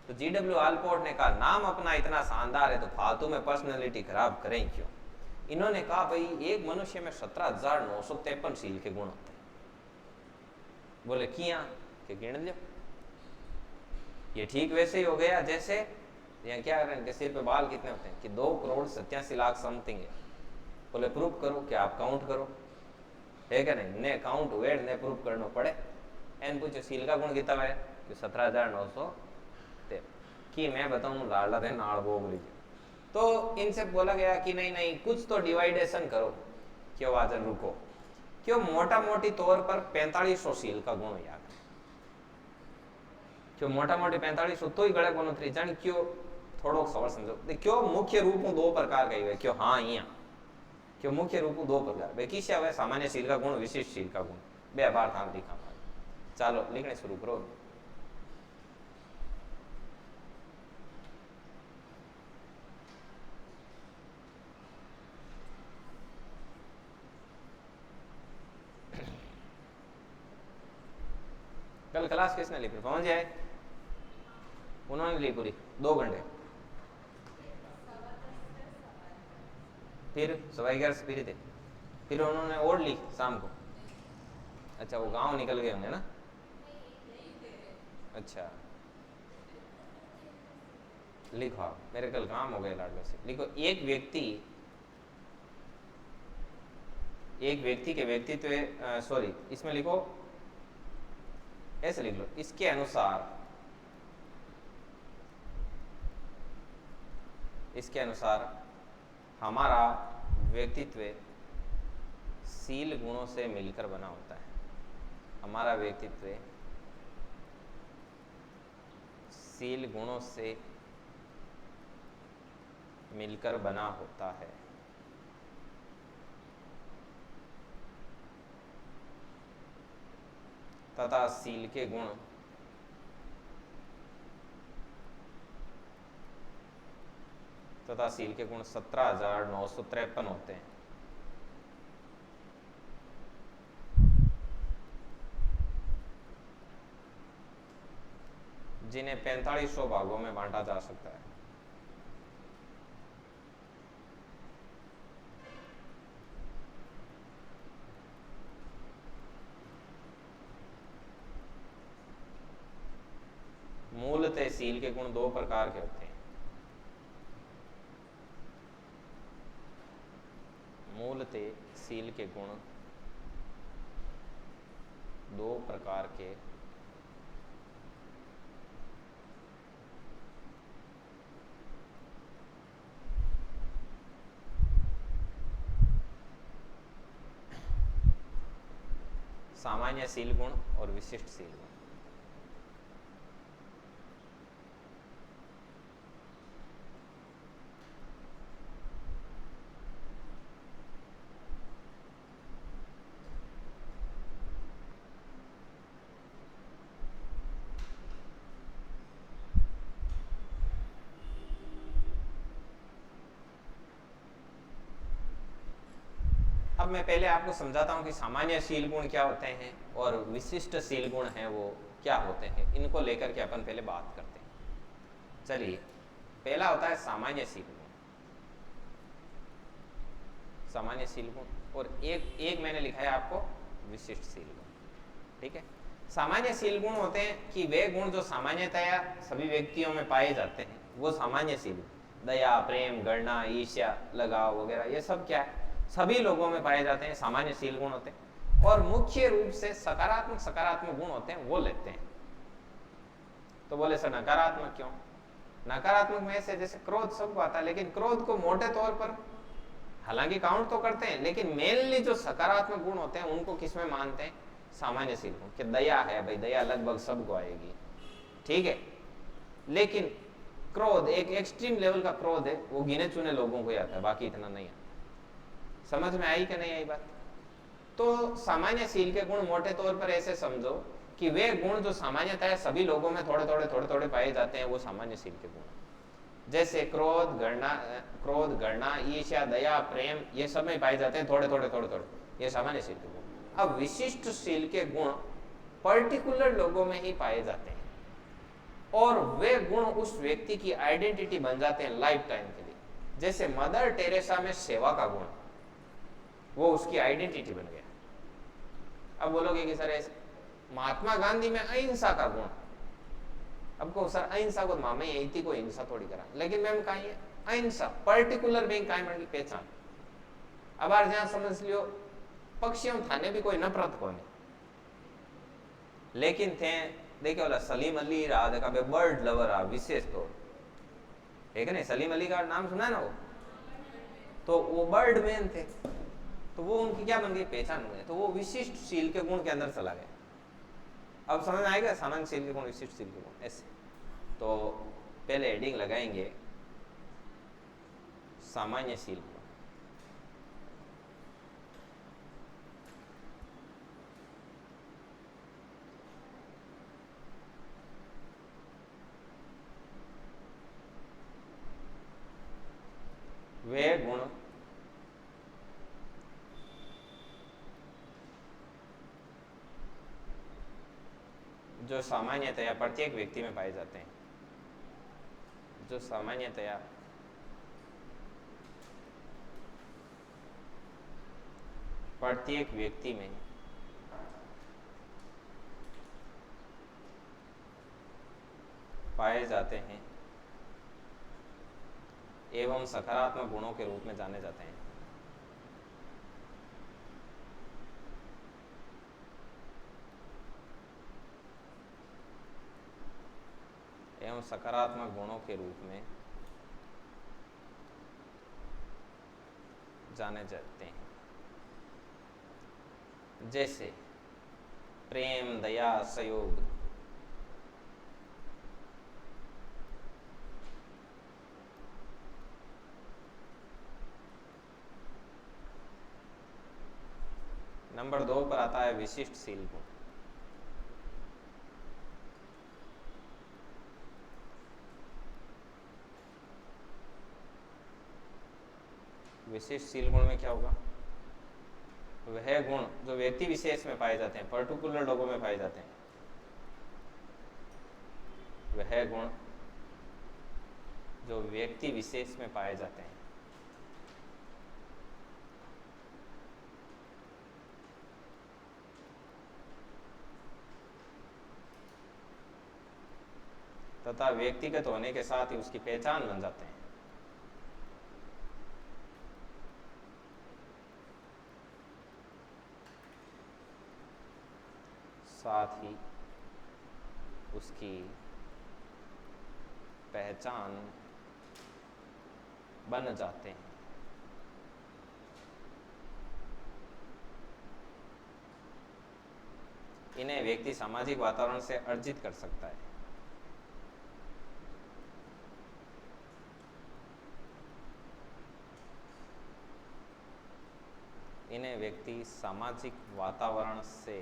तो G.W. आलपोर्ट ने कहा नाम अपना इतना शानदार है तो फालतू में पर्सनैलिटी खराब करें क्यों। इन्होंने कहा भाई एक मनुष्य में 17,953 सील के गुण होते हैं। बोले किया कि गिन लो। ये ठीक वैसे ही हो गया जैसे यहाँ क्या करें कि सिर पे बाल कितने होते हैं कि 2,87,00,000 समथिंग है। बोले प्रूफ करो कि आप काउंट करो, है क्या नहीं, ने काउंट हुए ने प्रूफ करना पड़े। एन पूछो सील का गुण कितना है कि 17,900 कि मैं बताऊं लाडला थे नाड़ बोग लीजिए। तो इनसे बोला गया कि नहीं नहीं कुछ तो डिवाइडेशन करो। क्यों वाजन रुको, क्यों मोटा मोटी तौर पर 4500 सील का गुण याद, क्यों मोटा मोटी 4500 तो ही गड़े को जानी क्यों थोड़ो सवाल समझो। क्यों मुख्य रूप दो प्रकार का है, क्यों हाँ अँ क्यों मुख्य रूप दो प्रकार बेकी से हवे सामान्य सील का गुण, विशिष्ट सील का गुण, बे बार था लिखा। चालो लिखने शुरू करो। कल क्लास किसने ली? फिर पहुंच जाए, उन्होंने ली पूरी 2 घंटे, फिर 11:15 से फ्री थे, फिर उन्होंने और ली शाम को। अच्छा वो गांव निकल गए होंगे ना। अच्छा लिखो आप, मेरे कल काम हो गए लाडलो से। लिखो एक व्यक्ति के व्यक्तित्व, सॉरी इसमें लिखो ऐसे लिख लो, इसके अनुसार हमारा व्यक्तित्व सील गुणों से मिलकर बना होता है। हमारा व्यक्तित्व सील गुणों से मिलकर बना होता है। तथा सील के गुण तथा सील के गुण 17,953 होते हैं। जिन्हें 4500 भागों में बांटा जा सकता है। मूलतः सील के गुण 2 प्रकार के होते हैं। मूलतः सील के गुण 2 प्रकार के सामान्य सील गुण और विशिष्ट सील गुण। अब मैं पहले आपको समझाता हूं कि सामान्य सील गुण क्या होते हैं और विशिष्ट सील गुण हैं वो क्या होते हैं। इनको लेकर के अपन पहले बात करते हैं। चलिए पहला होता है सामान्य सील गुण। सामान्य सील गुण और एक मैंने लिखा है आपको विशिष्टशील गुण। ठीक है, सामान्यशील गुण होते हैं कि वे गुण जो सामान्यतया सभी व्यक्तियों में पाए जाते हैं, वो सामान्यशील। दया, प्रेम, गणना, ईर्ष्या, लगाव वगैरह, ये सब क्या है, सभी लोगों में पाए जाते हैं, सामान्यशील गुण होते हैं। और मुख्य रूप से सकारात्मक गुण होते हैं, वो लेते हैं। तो बोले सर नकारात्मक क्यों? नकारात्मक में से जैसे क्रोध सबको आता है, लेकिन क्रोध को मोटे तौर पर हालांकि काउंट तो करते हैं, लेकिन मेनली जो सकारात्मक गुण होते हैं उनको किसमें मानते हैं? सामान्यशील गुण। कि दया है भाई, दया लगभग सबको आएगी, ठीक है। लेकिन क्रोध एक एक्सट्रीम लेवल का क्रोध है, वो गिने चुने लोगों को ही आता है, बाकी इतना नहीं आता। समझ में आई कि नहीं आई बात? तो सामान्यशील के गुण मोटे तौर पर ऐसे समझो कि वे गुण जो सामान्यतः सभी लोगों में थोड़े थोड़े पाए जाते हैं, वो सामान्यशील के गुण। जैसे क्रोध, गणना, ईर्ष्या, दया, प्रेम, ये सब में पाए जाते हैं थोड़े थोड़े, ये सामान्यशील के गुण। अब विशिष्टशील के गुण पर्टिकुलर लोगों में ही पाए जाते हैं, और वे गुण उस व्यक्ति की आइडेंटिटी बन जाते हैं लाइफ टाइम के लिए। जैसे मदर टेरेसा में सेवा का गुण, वो उसकी आइडेंटिटी बन गया। अब बोलोगे कि सर ऐसे महात्मा गांधी में अहिंसा का गुण, अब को सर अहिंसा को मामे यही को हिंसा थोड़ी करा, लेकिन मैम कहीं है अहिंसा पर्टिकुलर बैंक काई मन की पहचान। अब आर जहां समझ लियो पक्षियों थाने भी कोई नफरत को नहीं, लेकिन थे देखिए वाला सलीम अली रहा देखा बर्ड लवर आ विशेष तौर, ठीक है ना? सलीम अली का नाम सुना ना वो, तो वो बर्ड मैन थे, तो वो उनकी क्या बन गई? पहचान हुई। तो वो विशिष्टशील के गुण के अंदर चला गया। अब समझ आएगा सामान्यशील के गुण, विशिष्टशील के गुण ऐसे। तो पहले हेडिंग लगाएंगे सामान्यशील गुण। वे गुण जो सामान्यतया प्रत्येक व्यक्ति में पाए जाते हैं, जो सामान्यतया प्रत्येक व्यक्ति में पाए जाते हैं एवं सकारात्मक गुणों के रूप में जाने जाते हैं। एवं सकारात्मक गुणों के रूप में जाने जाते हैं। जैसे प्रेम, दया, सहयोग, नंबर 2 पर आता है विशिष्टशील गुण। विशिष्टशील गुण में क्या होगा? वह गुण जो व्यक्ति विशेष में पाए जाते हैं, पर्टिकुलर लोगों में पाए जाते हैं, वह गुण जो व्यक्ति विशेष में पाए जाते हैं, तथा व्यक्तिगत होने के साथ ही उसकी पहचान बन जाते हैं। साथ ही उसकी पहचान बन जाते हैं। इन्हें व्यक्ति सामाजिक वातावरण से अर्जित कर सकता है। इन्हें व्यक्ति सामाजिक वातावरण से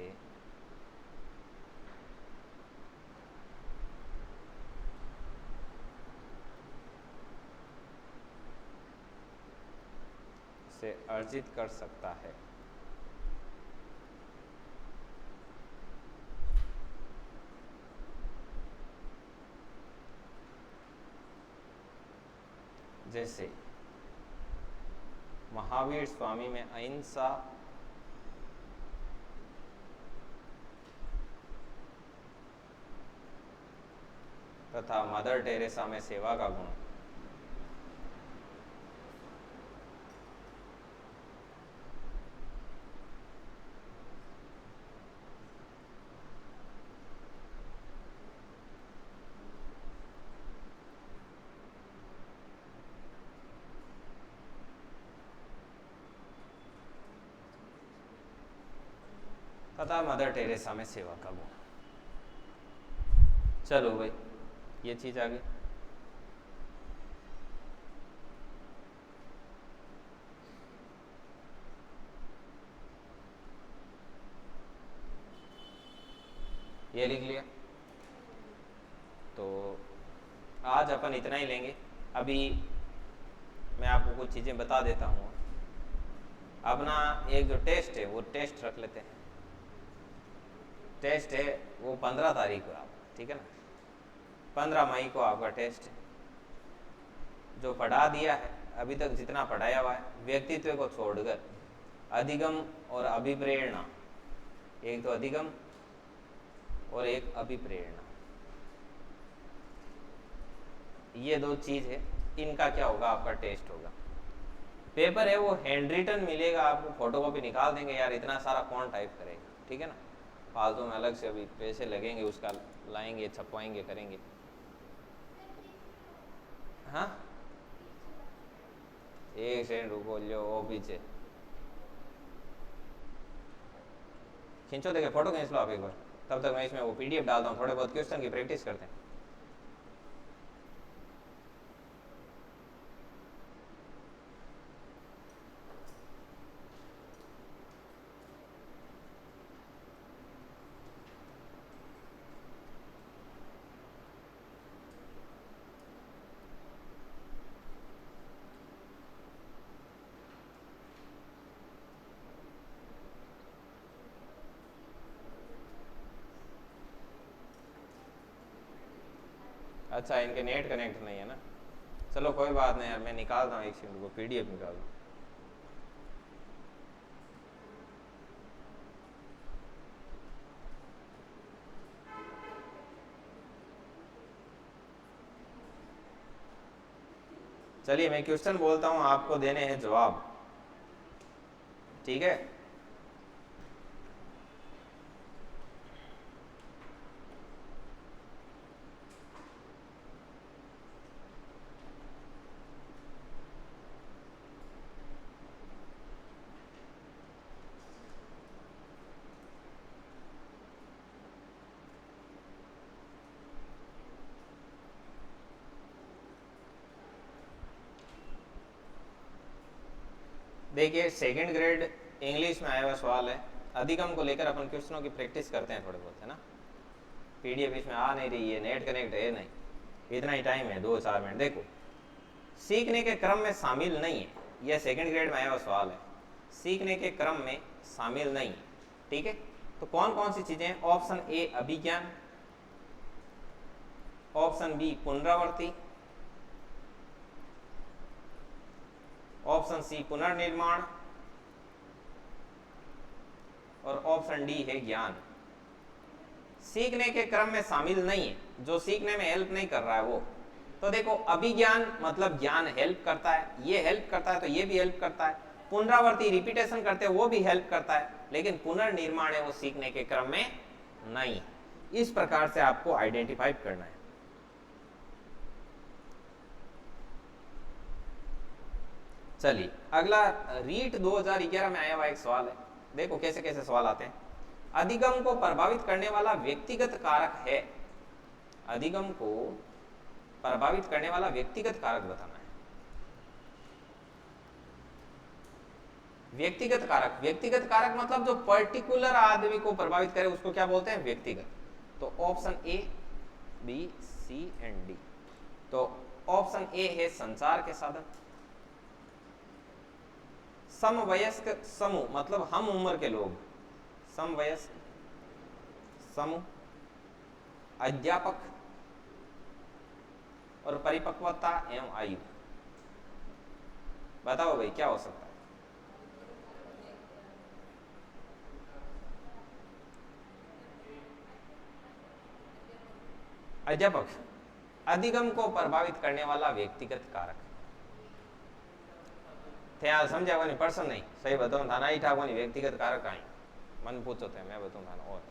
अर्जित कर सकता है। जैसे महावीर स्वामी में अहिंसा तथा मदर टेरेसा में सेवा का गुण। तथा मदर टेरेसा में सेवा का गुण। चलो भाई, ये चीज आ गई। ये लिख लिया। तो आज अपन इतना ही लेंगे। अभी मैं आपको कुछ चीजें बता देता हूँ। अपना एक जो टेस्ट है वो टेस्ट रख लेते हैं। टेस्ट है वो 15 तारीख को आपका, ठीक है ना। 15 मई को आपका टेस्ट है। जो पढ़ा दिया है अभी तक, जितना पढ़ाया हुआ है, व्यक्तित्व को छोड़कर अधिगम और अभिप्रेरणा, एक तो अधिगम और एक अभिप्रेरणा, ये दो चीज है। इनका क्या होगा, आपका टेस्ट होगा। पेपर है वो हैंड रिटन मिलेगा आपको, फोटोकॉपी निकाल देंगे। यार इतना सारा कौन टाइप करेगा, ठीक है ना। फालतू में अलग से अभी पैसे लगेंगे, उसका लाएंगे, छपवाएंगे, करेंगे। हाँ, एक सेकंड रुको, जो वो पीछे खींचो, देखे फोटो खींच लो आप एक बार। तब तक मैं इसमें वो पीडीएफ डालता हूँ, थोड़े बहुत क्वेश्चन की प्रैक्टिस करते हैं। अच्छा, इनके नेट कनेक्ट नहीं है ना। चलो कोई बात नहीं यार, मैं निकालता हूँ, एक सेकंड को पीडीएफ निकाल दूँ। चलिए मैं क्वेश्चन बोलता हूँ, आपको देने हैं जवाब, ठीक है। देखिए, सेकंड ग्रेड इंग्लिश में आया हुआ सवाल है। अधिगम को लेकर अपन क्वेश्चनों की प्रैक्टिस करते हैं थोड़े बहुत, है ना। पीडीएफ इसमें आ नहीं रही है, नेट कनेक्ट है नहीं, इतना ही टाइम है, 2-4 मिनट। देखो, सीखने के क्रम में शामिल नहीं है, यह सेकंड ग्रेड में आया हुआ सवाल है। सीखने के क्रम में शामिल नहीं है, ठीक है। तो कौन कौन सी चीजें? ऑप्शन ए अभिज्ञान, ऑप्शन बी पुनरावृत्ति, ऑप्शन सी पुनर्निर्माण, और ऑप्शन डी है ज्ञान। सीखने के क्रम में शामिल नहीं है, जो सीखने में हेल्प नहीं कर रहा है वो। तो देखो, अभिज्ञान मतलब ज्ञान हेल्प करता है, ये हेल्प करता है तो ये भी हेल्प करता है। पुनरावृत्ति रिपीटेशन करते हैं वो भी हेल्प करता है, लेकिन पुनर्निर्माण है वो सीखने के क्रम में नहीं। इस प्रकार से आपको आइडेंटिफाई करना है। चलिए अगला, रीट 2011 में आया हुआ एक सवाल है। देखो कैसे कैसे सवाल आते हैं। अधिगम को प्रभावित करने वाला व्यक्तिगत कारक है। अधिगम को प्रभावित करने वाला व्यक्तिगत कारक बताना है। व्यक्तिगत कारक, व्यक्तिगत कारक मतलब जो पर्टिकुलर आदमी को प्रभावित करे उसको क्या बोलते हैं? व्यक्तिगत। तो option A, B, C and D. तो ऑप्शन ए है संचार के साधन। समवयस्क समूह मतलब हम उम्र के लोग, समवयस्क समूह, अध्यापक और परिपक्वता एवं आयु। बताओ भाई क्या हो सकता है? अध्यापक। अधिगम को प्रभावित करने वाला व्यक्तिगत कारक थे। आ समझा कोनी पर्सन नहीं सही बताओ थाना ही ठाको नहीं व्यक्तिगत कारक आई मन पूछो थे मैं बताऊं थाना और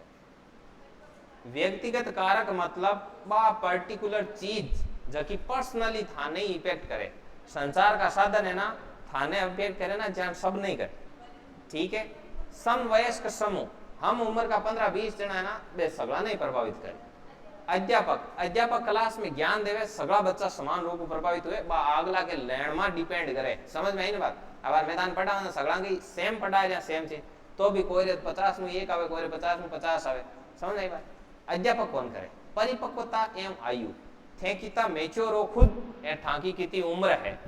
व्यक्तिगत कारक मतलब बा पर्टिकुलर चीज जकी पर्सनली थाने इफेक्ट करे। संचार का साधन है ना थाने इफेक्ट करे ना जहां सब नहीं करे। ठीक है समवयस्क समूह हम उम्र का 15-20 जना है ना बे सगला नहीं प्रभावित करे। अध्यापक क्लास में ज्ञान देवे सगला बच्चा समान रूप प्रभावित हुए बा आगला के लेण में डिपेंड करे। समझ में आई ना बात। अब मैदान पढ़ा सगला की सेम पढ़ाए या सेम चीज तो भी कोई 50 में 1 आवे कोई 50 में 50 आवे। समझ आई बात। अध्यापक कौन करे परिपक्वता एवं आयु थे किता मेच्योर हो खुद ए ठाकी कितनी उम्र है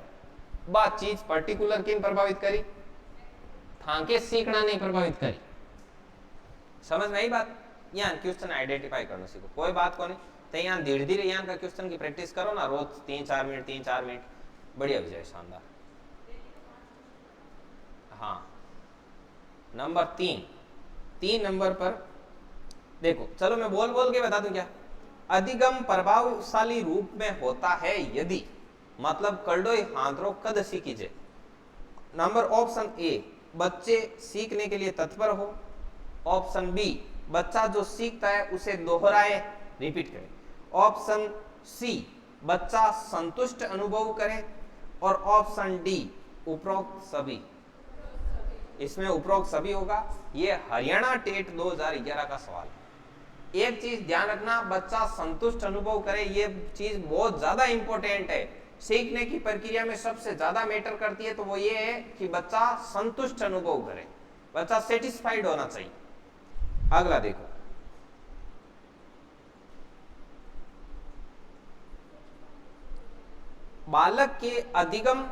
बात चीज पर्टिकुलर किन प्रभावित करी ठाके सीखना नहीं प्रभावित करी। समझ में आई बात। यहाँ क्वेश्चन आइडेंटिफाई करना सीखो कोई बात को नहीं तो यहाँ धीरे धीरे यहाँ का क्वेश्चन की प्रैक्टिस करो ना रोज 3-4 मिनट बढ़िया विजय शानदार। हाँ नंबर 3 नंबर पर देखो चलो मैं बोल के बता दूं क्या। अधिगम प्रभावशाली रूप में होता है यदि मतलब कल्डोई हांद्रो कद सीखीजे। नंबर ऑप्शन ए बच्चे सीखने के लिए तत्पर हो। ऑप्शन बी बच्चा जो सीखता है उसे दोहराए रिपीट करे। ऑप्शन सी बच्चा संतुष्ट अनुभव करे और ऑप्शन डी उपरोक्त सभी। इसमें उपरोक्त सभी होगा। ये हरियाणा टेट 2011 का सवाल है। एक चीज ध्यान रखना बच्चा संतुष्ट अनुभव करे ये चीज बहुत ज्यादा इंपॉर्टेंट है। सीखने की प्रक्रिया में सबसे ज्यादा मैटर करती है तो वो ये है कि बच्चा संतुष्ट अनुभव करे बच्चा सेटिस्फाइड होना चाहिए। अगला देखो बालक के अधिगम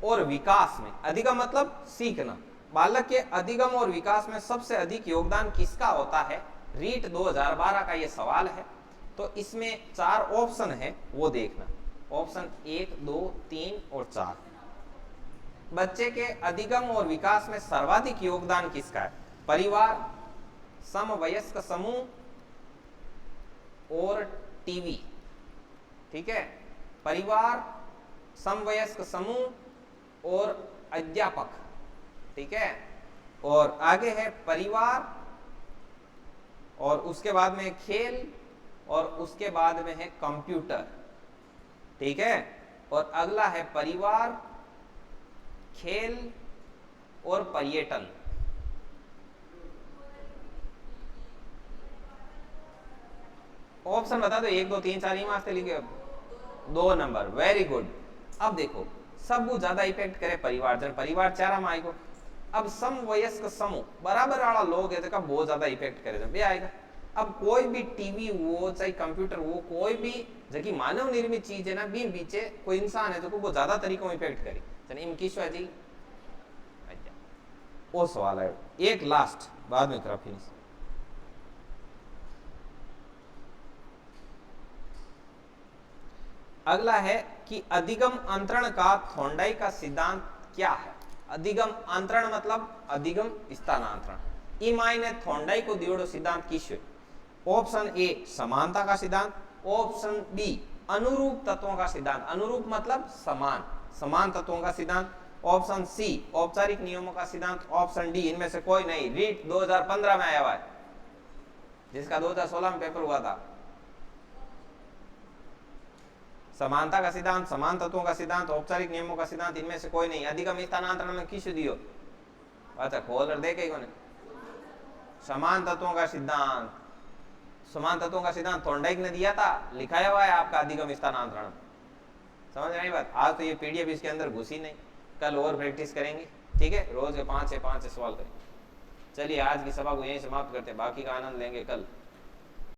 और विकास में अधिगम मतलब सीखना बालक के अधिगम और विकास में सबसे अधिक योगदान किसका होता है। रीट 2012 का ये सवाल है तो इसमें 4 ऑप्शन है वो देखना। ऑप्शन 1, 2, 3 और 4। बच्चे के अधिगम और विकास में सर्वाधिक योगदान किसका है। परिवार समवयस्क समूह और टीवी। ठीक है परिवार समवयस्क समूह और अध्यापक। ठीक है और आगे है परिवार और उसके बाद में खेल और उसके बाद में है कंप्यूटर। ठीक है और अगला है परिवार खेल और पर्यटन। ऑप्शन बता दो 1, 2, 3, 4 ही वास्ते लिखे 2 नंबर वेरी गुड। अब देखो सब ज्यादा इफेक्ट करे परिवार जन परिवार 4 में आएगा। अब समवयस्क समूह बराबर वाला लोग है तो बहुत ज्यादा इफेक्ट करे जब आएगा। अब कोई भी टीवी हो चाहे कंप्यूटर हो कोई भी जबकि मानव निर्मित चीज है ना बीन बीचे कोई इंसान है जो बहुत ज्यादा तरीकों में इफेक्ट करी चलिए इनकी जी वो सवाल है एक लास्ट बाद में करा फिनिश। अगला है कि अधिगम अंतरण का थोंडाई का सिद्धांत क्या है। अधिगम अंतरण मतलब अधिगम स्थानांतरण। इमाई ने थोंडाई को दियोड़ो सिद्धांत किस। ऑप्शन ए समानता का सिद्धांत। ऑप्शन बी अनुरूप तत्वों का सिद्धांत। अनुरूप मतलब समान तत्वों का सिद्धांत। ऑप्शन सी औपचारिक नियमों का सिद्धांत। ऑप्शन डी इनमें से कोई नहीं। रीट 2015 में आया हुआ है जिसका 2016 में पेपर हुआ था। समानता का सिद्धांत समान तत्वों का सिद्धांत औपचारिक नियमों का सिद्धांत इनमें से कोई नहीं। अधिगम स्थानांतरण में किस दियो अच्छा खोल देखे कोने समान तत्वों का सिद्धांत। समान तत्वों का सिद्धांत थोंडाइक ने दिया था लिखाया हुआ है आपका अधिगम स्थानांतरण। समझ रही बात। आज तो ये पीडीएफ इसके अंदर घुसी नहीं कल और प्रैक्टिस करेंगे। ठीक है रोज के 5 से 5 सवाल करेंगे। चलिए आज की सभा को यहीं समाप्त करते हैं बाकी का आनंद लेंगे कल।